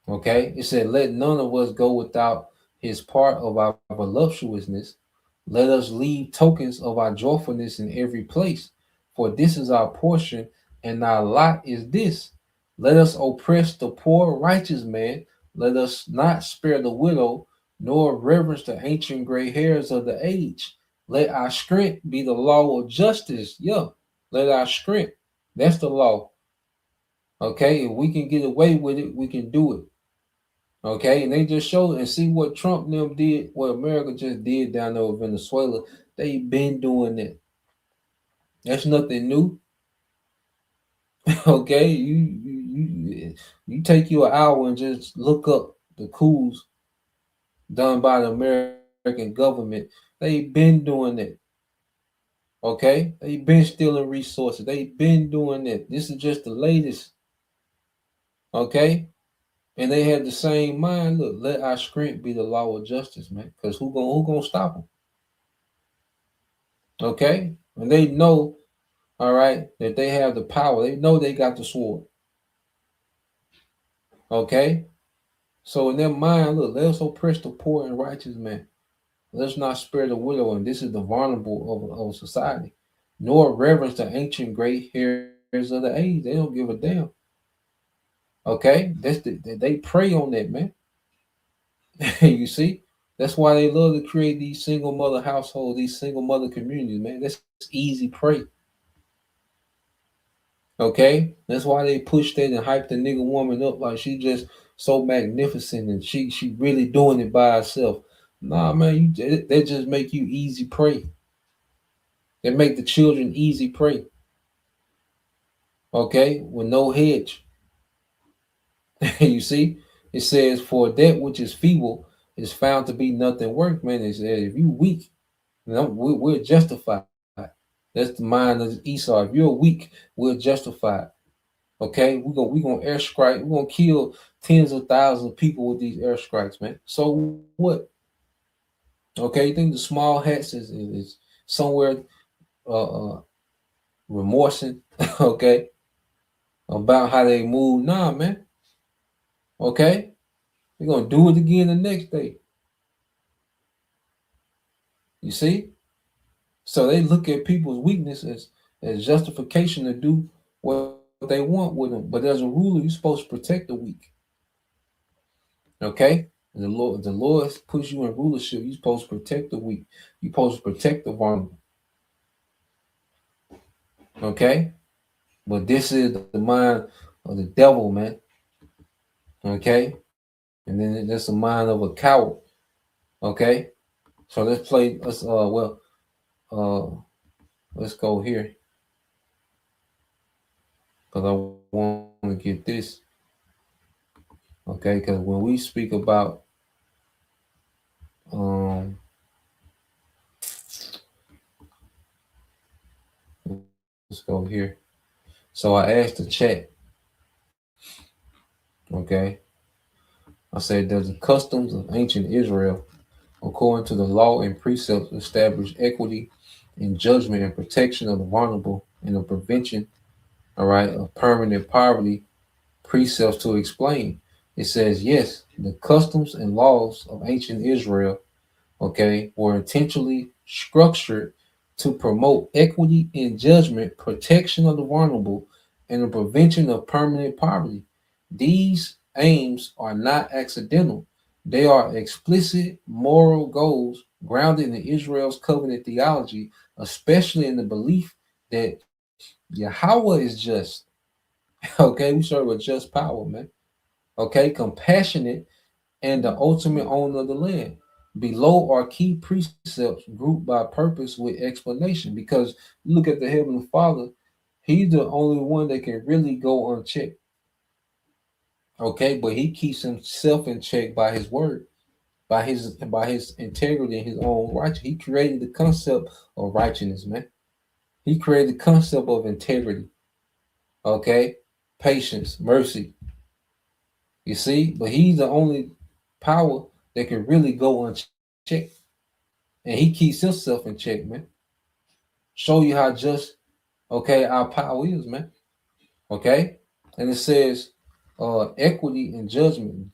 Okay, it said, let none of us go without his part of our voluptuousness. Let us leave tokens of our joyfulness in every place. For this is our portion, and our lot is this. Let us oppress the poor righteous man. Let us not spare the widow, nor reverence the ancient gray hairs of the age. Let our strength be the law of justice. Yeah, let our strength. That's the law. Okay, if we can get away with it, we can do it. Okay, and they just showed and see what Trump and them did, what America just did down there with Venezuela. They been doing that. That's nothing new. Okay, you take you an hour and just look up the coups done by the American government. They been doing that. Okay, they been stealing resources. They been doing that. This is just the latest. Okay, and they had the same mind. Look, let our strength be the law of justice, man. Because who gonna stop them? Okay, and they know, all right, that they have the power. They know they got the sword. Okay, so in their mind, look, let us oppress the poor and righteous man. Let's not spare the widow, and this is the vulnerable of society. Nor reverence the ancient gray hairs of the age. They don't give a damn. Okay, they prey on that, man. You see, that's why they love to create these single mother households, these single mother communities, man. That's easy prey. Okay, that's why they push that and hype the nigga woman up like she just so magnificent and she really doing it by herself. Nah, man, they just make you easy prey. They make the children easy prey. Okay, with no hedge. You see, it says for that which is feeble is found to be nothing worth. Man, it says if you weak, we're justified. That's the mind of Esau. If you're weak, we're justified. Okay, we gonna airstrike. We're gonna kill tens of thousands of people with these airstrikes, man. So what? Okay, you think the small hats is somewhere remorsing? Okay, about how they move? Nah, man. Okay, we're gonna do it again the next day. You see? So they look at people's weaknesses as justification to do what they want with them. But as a ruler, you're supposed to protect the weak. Okay? The Lord puts you in rulership. You're supposed to protect the weak. You're supposed to protect the vulnerable. Okay? But this is the mind of the devil, man. Okay? And then that's the mind of a coward. Okay? So let's go here. Because I want to get this. Okay, because when we speak about um let's go here. So I asked the chat, okay, I said, does the customs of ancient Israel, according to the law and precepts, establish equity in judgment and protection of the vulnerable and the prevention, all right, of permanent poverty? Precepts to explain. It says, yes, the customs and laws of ancient Israel, okay, were intentionally structured to promote equity in judgment, protection of the vulnerable, and the prevention of permanent poverty. These aims are not accidental. They are explicit moral goals grounded in Israel's covenant theology, especially in the belief that Yahweh is just. Okay, we serve a just power, man. Okay, compassionate and the ultimate owner of the land. Below are key precepts grouped by purpose with explanation because look at the Heavenly Father, He's the only one that can really go unchecked. Okay, but He keeps Himself in check by His word, by His integrity and His own righteousness. He created the concept of righteousness, man. He created the concept of integrity, okay, patience, mercy. You see, but He's the only power that can really go unchecked. And he keeps himself in check, man. Show you how just Okay, our power is, man. Okay, and it says equity and judgment,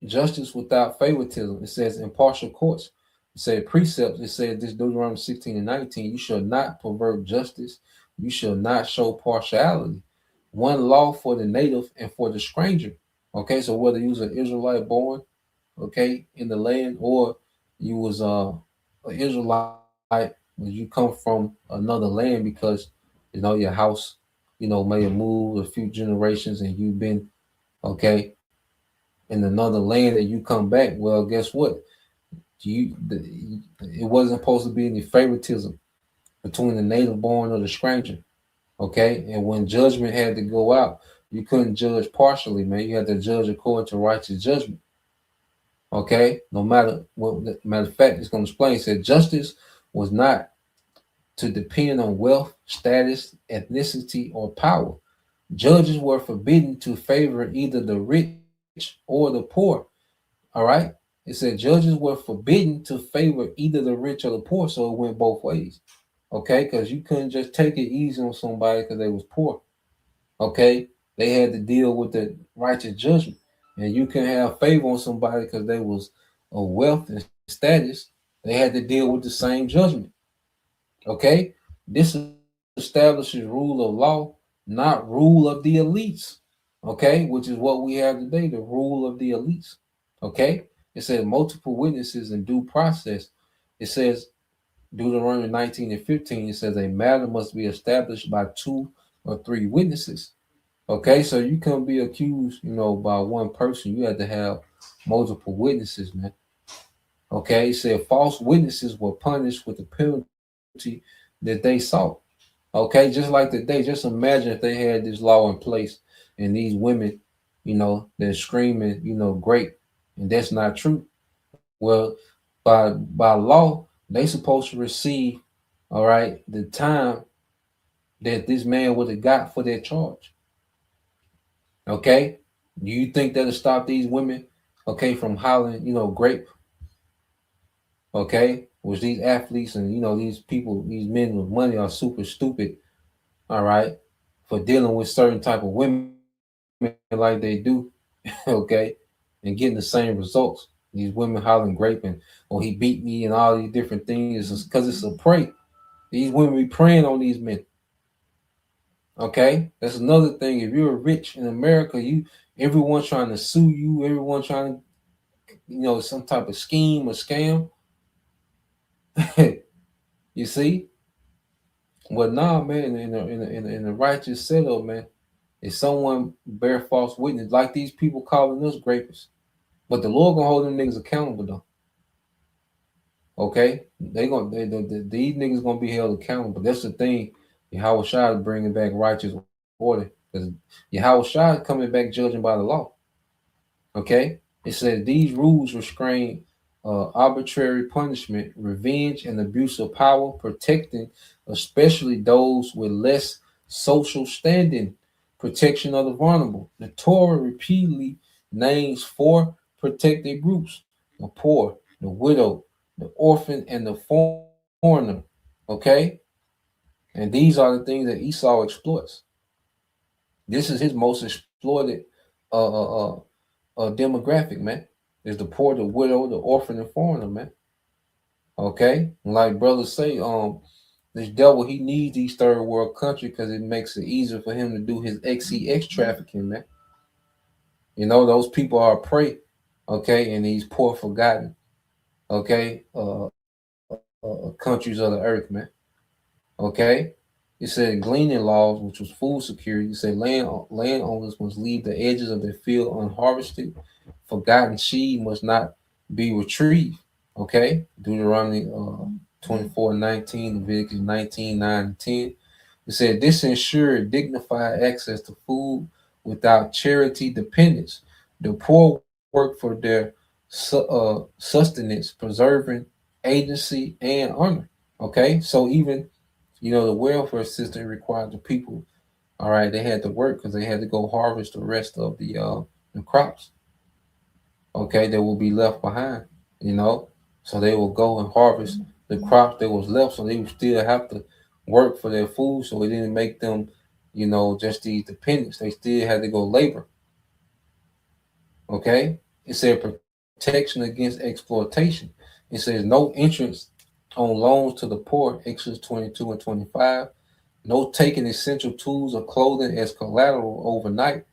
justice without favoritism. It says impartial courts. It said precepts. It said this Deuteronomy 16 and 19. You shall not pervert justice. You shall not show partiality. One law for the native and for the stranger. Okay, so whether you was an Israelite born, okay, in the land, or you was an Israelite, but you come from another land because your house, may have moved a few generations and you've been okay in another land and you come back. Well, guess what? It wasn't supposed to be any favoritism between the native born or the stranger. Okay, and when judgment had to go out, you couldn't judge partially, man. You had to judge according to righteous judgment. Okay, no matter what. Matter of fact, it's going to explain. It said justice was not to depend on wealth, status, ethnicity, or power. Judges were forbidden to favor either the rich or the poor. All right. It said judges were forbidden to favor either the rich or the poor, so it went both ways. Okay, because you couldn't just take it easy on somebody because they was poor. Okay, they had to deal with the righteous judgment, and you can have favor on somebody because they was of wealth and status. They had to deal with the same judgment. Okay, this establishes rule of law, not rule of the elites. Okay, which is what we have today, the rule of the elites. Okay, it says multiple witnesses and due process. It says Deuteronomy 19 and 15, it says a matter must be established by two or three witnesses. Okay, so you can't be accused, by one person. You had to have multiple witnesses, man. Okay, it said false witnesses were punished with the penalty that they sought. Okay, just like today, just imagine if they had this law in place and these women, they're screaming, great, and that's not true. Well, by law, they supposed to receive, all right, the time that this man would have got for their charge. Okay, do you think that'll stop these women, okay, from hollering, grape, okay, which these athletes and these people, these men with money are super stupid, all right, for dealing with certain type of women like they do, okay, and getting the same results. These women hollering grape and he beat me and all these different things because it's a prey. These women be preying on these men. Okay, that's another thing. If you're rich in America, everyone trying to sue you, everyone trying to, some type of scheme or scam. You see, well, nah, man, in a righteous setup, man, if someone bear false witness, like these people calling us grapers, but the Lord gonna hold them niggas accountable though. Okay, these niggas gonna be held accountable. That's the thing. Yahweh Shai is bringing back righteous order because Yahweh Shai is coming back judging by the law. Okay, it says these rules restrain arbitrary punishment, revenge, and abuse of power, protecting especially those with less social standing, protection of the vulnerable. The Torah repeatedly names four protected groups: the poor, the widow, the orphan, and the foreigner. Okay, and these are the things that Esau exploits. This is his most exploited uh, uh, uh, demographic, man. Is the poor, the widow, the orphan, and foreigner, man. Okay, like brothers say, this devil he needs these third world countries because it makes it easier for him to do his XEX trafficking, man. Those people are prey, okay, in these poor, forgotten, okay, countries of the earth, man. Okay, it said gleaning laws, which was food security. It said landowners must leave the edges of their field unharvested. Forgotten seed must not be retrieved. Okay, Deuteronomy 24:19, Leviticus 19:9 and 10. It said this ensured dignified access to food without charity dependence. The poor work for their sustenance, preserving agency and honor. Okay, so even the welfare system required the people. All right, they had to work because they had to go harvest the rest of the crops. Okay, that will be left behind. You know, so they will go and harvest the crops that was left. So they would still have to work for their food, so it didn't make them, just these dependents. They still had to go labor. Okay, it said protection against exploitation. It says no interest on loans to the poor. Exodus 22 and 25. No taking essential tools or clothing as collateral overnight.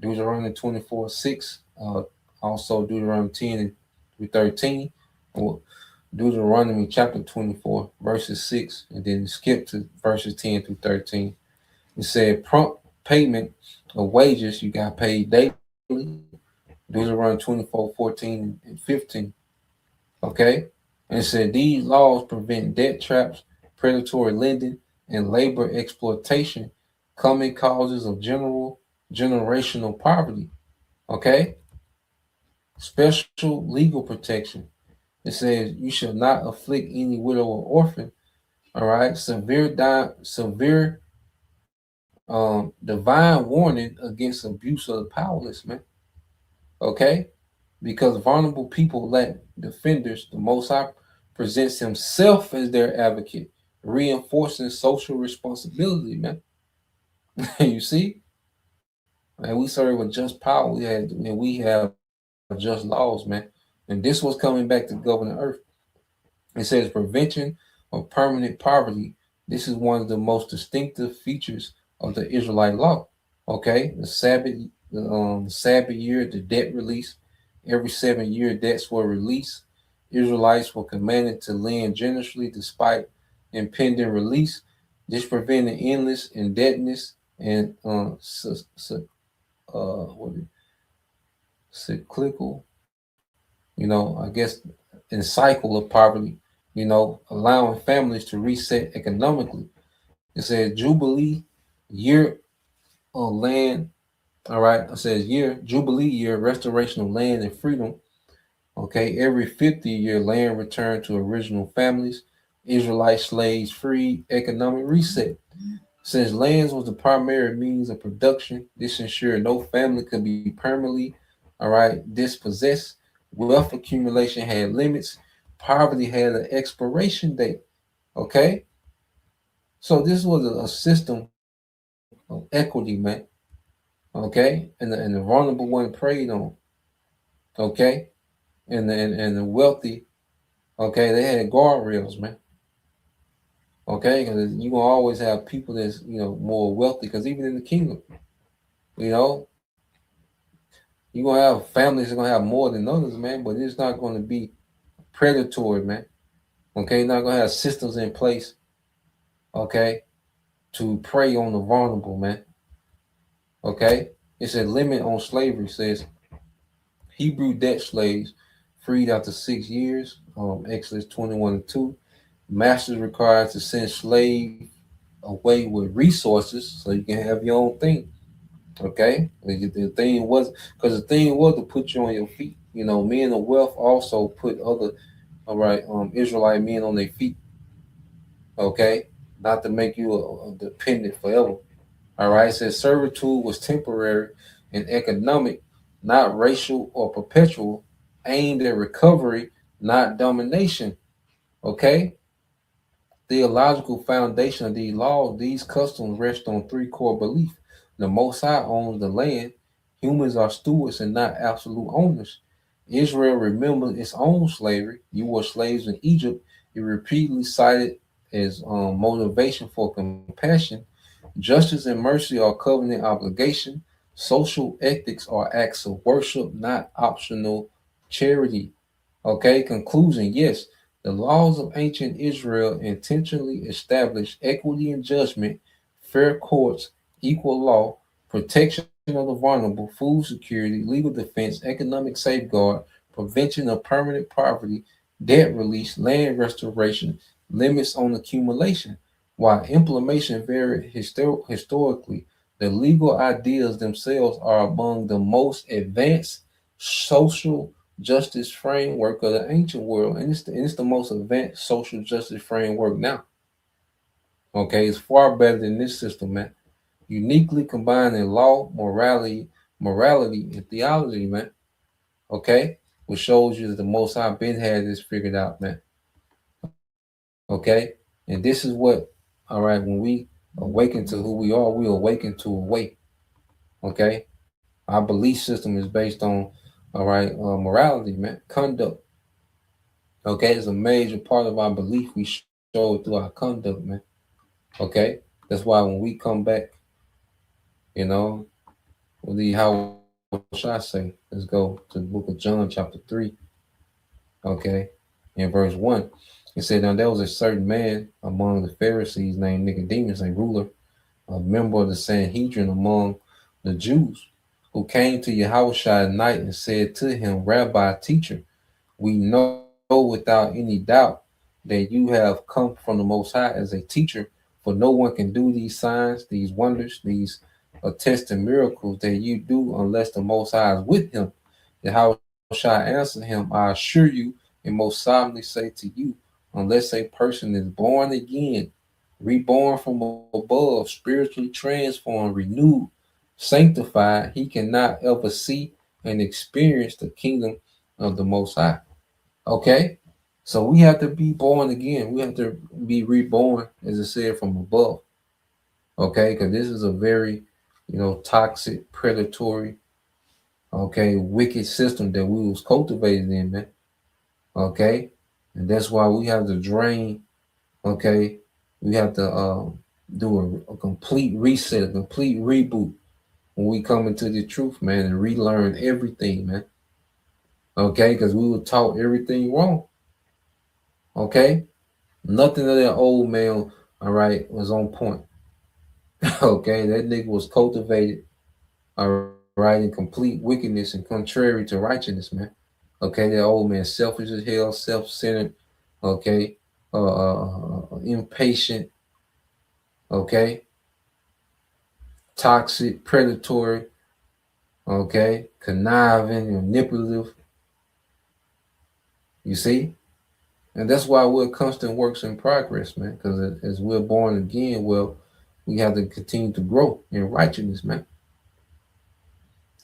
Deuteronomy 24:6. Also Deuteronomy 10 and 13. Or Deuteronomy chapter 24, verses 6, and then skip to verses 10 through 13. It said prompt payment of wages, you got paid daily. Deuteronomy 24:14 and 15. Okay? And it said these laws prevent debt traps, predatory lending, and labor exploitation, common causes of generational poverty. Okay? Special legal protection. It says you shall not afflict any widow or orphan. All right. Severe divine warning against abuse of the powerless, man. Okay? Because vulnerable people lack defenders, the Most High presents himself as their advocate, reinforcing social responsibility, man. You see? And we serve with just power. We have just laws, man. And this was coming back to govern the earth. It says prevention of permanent poverty. This is one of the most distinctive features of the Israelite law. Okay, the Sabbath year, the debt release. Every 7 year, debts were released. Israelites were commanded to lend generously despite impending release. This prevented endless indebtedness and what is it? Cyclical, I guess, in cycle of poverty, allowing families to reset economically. It says Jubilee year on land. All right. It says Jubilee year, restoration of land and freedom. Okay. Every 50-year, land returned to original families. Israelite slaves free, economic reset. Since lands was the primary means of production, this ensured no family could be permanently, all right, dispossessed. Wealth accumulation had limits. Poverty had an expiration date. Okay. So this was a system of equity, man. Okay. And the vulnerable one preyed on. Okay. And the wealthy, okay, they had guardrails, man. Okay. Because you're going to always have people that's, more wealthy. Because even in the kingdom, you know, you're going to have families that are going to have more than others, man. But it's not going to be predatory, man. Okay. You're not going to have systems in place, okay, to prey on the vulnerable, man. Okay. It's a limit on slavery, says Hebrew debt slaves freed after 6 years. Exodus 21 and 2. Masters required to send slave away with resources so you can have your own thing. Okay, the thing was because the thing was to put you on your feet. Men of wealth also put other, all right, Israelite men on their feet. Okay, not to make you a dependent forever. All right, it says servitude was temporary and economic, not racial or perpetual, aimed at recovery, not domination. Okay, theological foundation of these laws, these customs rest on three core beliefs. The Most High owns the land. Humans are stewards and not absolute owners. Israel remembered its own slavery. You were slaves in Egypt. It repeatedly cited as motivation for compassion. Justice and mercy are covenant obligation. Social ethics are acts of worship, not optional charity. Okay, conclusion. Yes, the laws of ancient Israel intentionally established equity in judgment, fair courts, equal law, protection of the vulnerable, food security, legal defense, economic safeguard, prevention of permanent poverty, debt release, land restoration, limits on accumulation. While implementation varied historically, the legal ideas themselves are among the most advanced social justice framework of the ancient world, and it's the most advanced social justice framework now. Okay, it's far better than this system, man. Uniquely combining law, morality, and theology, man. Okay, which shows you that the Most High been had this figured out, man. Okay, and this is what all right, when we awaken to who we are, we awaken to a way. Okay, our belief system is based on, all right, morality, man, conduct. Okay, it's a major part of our belief we show through our conduct, man. Okay, that's why when we come back, you know, how should I say? Let's go to the book of John, chapter 3. Okay, in verse 1, it said, now there was a certain man among the Pharisees named Nicodemus, a ruler, a member of the Sanhedrin among the Jews, who came to Yahushua at night and said to him, Rabbi, teacher, we know without any doubt that you have come from the Most High as a teacher, for no one can do these signs, these wonders, these attested miracles that you do unless the Most High is with him. Yahushua answered him, I assure you and most solemnly say to you, unless a person is born again, reborn from above, spiritually transformed, renewed, sanctified, he cannot ever see and experience the kingdom of the Most High. Okay? So we have to be born again. We have to be reborn, as it said, from above. Okay? Because this is a very, toxic, predatory, okay, wicked system that we was cultivated in, man. Okay? And that's why we have to drain, okay? We have to do a complete reset, a complete reboot when we come into the truth, man, and relearn everything, man. Okay? Because we were taught everything wrong. Okay? Nothing of that old man, all right, was on point. Okay, that nigga was cultivated, all right, in complete wickedness and contrary to righteousness, man. Okay, that old man selfish as hell, self-centered, okay, impatient, okay, toxic, predatory, okay, conniving, manipulative. You see? And that's why we're constant works in progress, man, because as we're born again, well, we have to continue to grow in righteousness, man.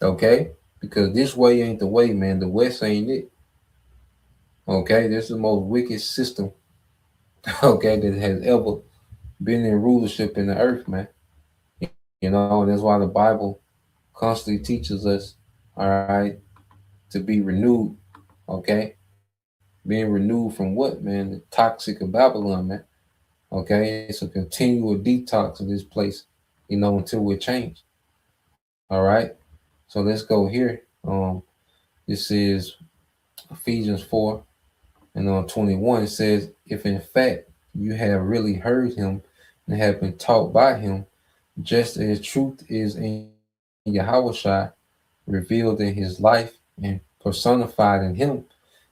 Okay? Because this way ain't the way, man. The West ain't it. Okay? This is the most wicked system, okay, that has ever been in rulership in the earth, man. And that's why the Bible constantly teaches us, all right, to be renewed, okay? Being renewed from what, man? The toxic of Babylon, man. Okay? It's a continual detox of this place, until we're changed. All right? So let's go here. This is Ephesians 4 and on 21. It says, if in fact you have really heard him and have been taught by him, just as truth is in Yahushua, revealed in his life and personified in him,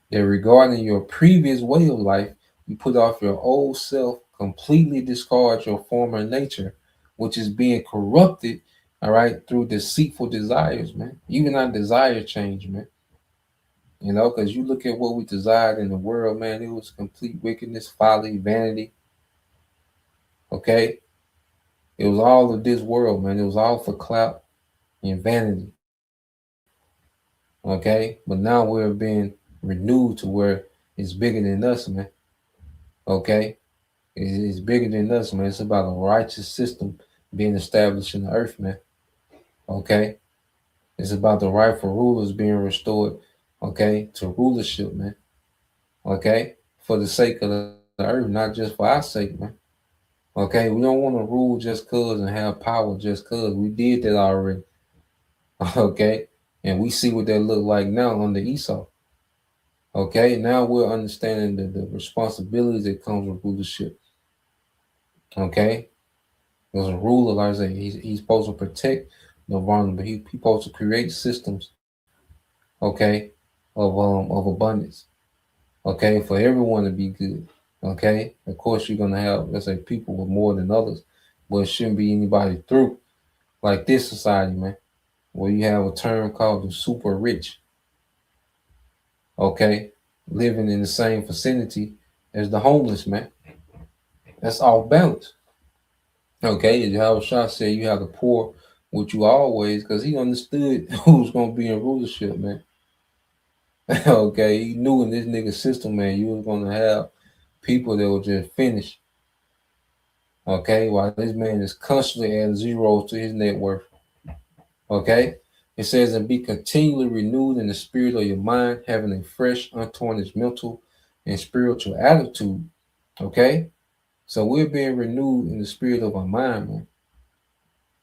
that regarding your previous way of life, you put off your old self, completely discard your former nature, which is being corrupted, all right, through deceitful desires, man. Even our desire change, man. Because you look at what we desired in the world, man, it was complete wickedness, folly, vanity. Okay? It was all of this world, man. It was all for clout and vanity. Okay? But now we're being renewed to where it's bigger than us, man. Okay? It's bigger than us, man. It's about a righteous system being established in the earth, man. Okay? It's about the rightful rulers being restored, okay, to rulership, man. Okay? For the sake of the earth, not just for our sake, man. Okay? We don't want to rule just cause and have power just cause. We did that already. Okay? And we see what that look like now under Esau. Okay? Now we're understanding the responsibilities that comes with rulership. Okay? As a ruler, like I say, he's supposed to protect the vulnerable. He's supposed to create systems, okay, of abundance, okay, for everyone to be good. Okay, of course you're gonna have, let's say, people with more than others, but it shouldn't be anybody through like this society, man, where you have a term called the super rich, okay, living in the same vicinity as the homeless, man. That's off balance. Okay, as Howard Shaw said, you have the poor with you always, because he understood who's gonna be in rulership, man. Okay, he knew in this nigga system, man, you was gonna have people that were just finished. Okay, while this man is constantly adding zeros to his net worth. Okay, it says, and be continually renewed in the spirit of your mind, having a fresh, untarnished mental and spiritual attitude. Okay, so we're being renewed in the spirit of our mind, man.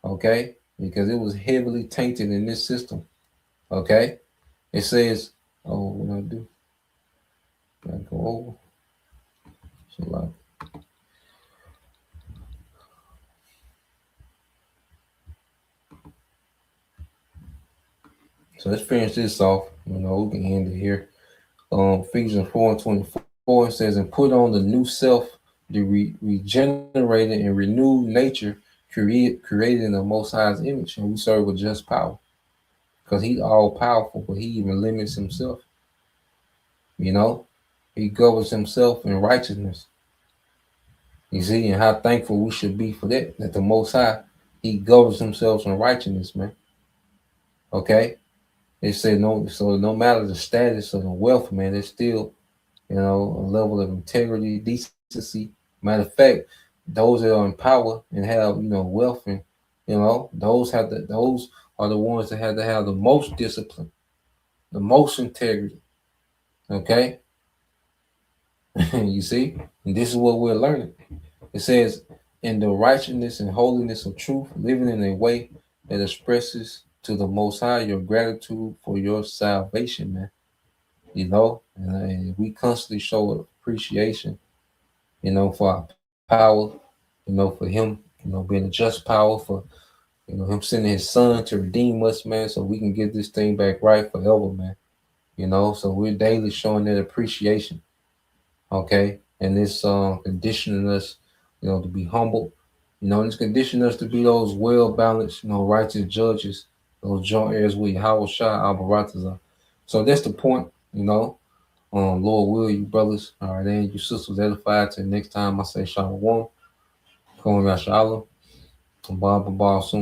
Okay, because it was heavily tainted in this system. Okay, it says, oh, what I do? I go over. So like, so let's finish this off. We can end it here. Ephesians 4:24 says, and put on the new self, the regenerated and renewed nature, created in the Most High's image, and we serve with just power, because He's all powerful, but He even limits Himself. He governs Himself in righteousness. You see, and how thankful we should be for that. That the Most High, He governs Himself in righteousness, man. Okay, they said no. So no matter the status or the wealth, man, there's still a level of integrity, decency. Matter of fact, those that are in power and have, wealth, and those are the ones that have to have the most discipline, the most integrity. Okay, you see, and this is what we're learning. It says, in the righteousness and holiness of truth, living in a way that expresses to the Most High your gratitude for your salvation, man. And we constantly show appreciation for our power, for Him, being a just power, for Him sending His Son to redeem us, man, so we can get this thing back right forever, man. So we're daily showing that appreciation, okay, and it's conditioning us, to be humble, and it's conditioning us to be those well balanced, righteous judges, those joint heirs with Yahweh Shah Albaratazar. So that's the point, Lord will you brothers, all right, and you sisters edified. Till next time I say Shalom. Come on, Shalom. Bob soon.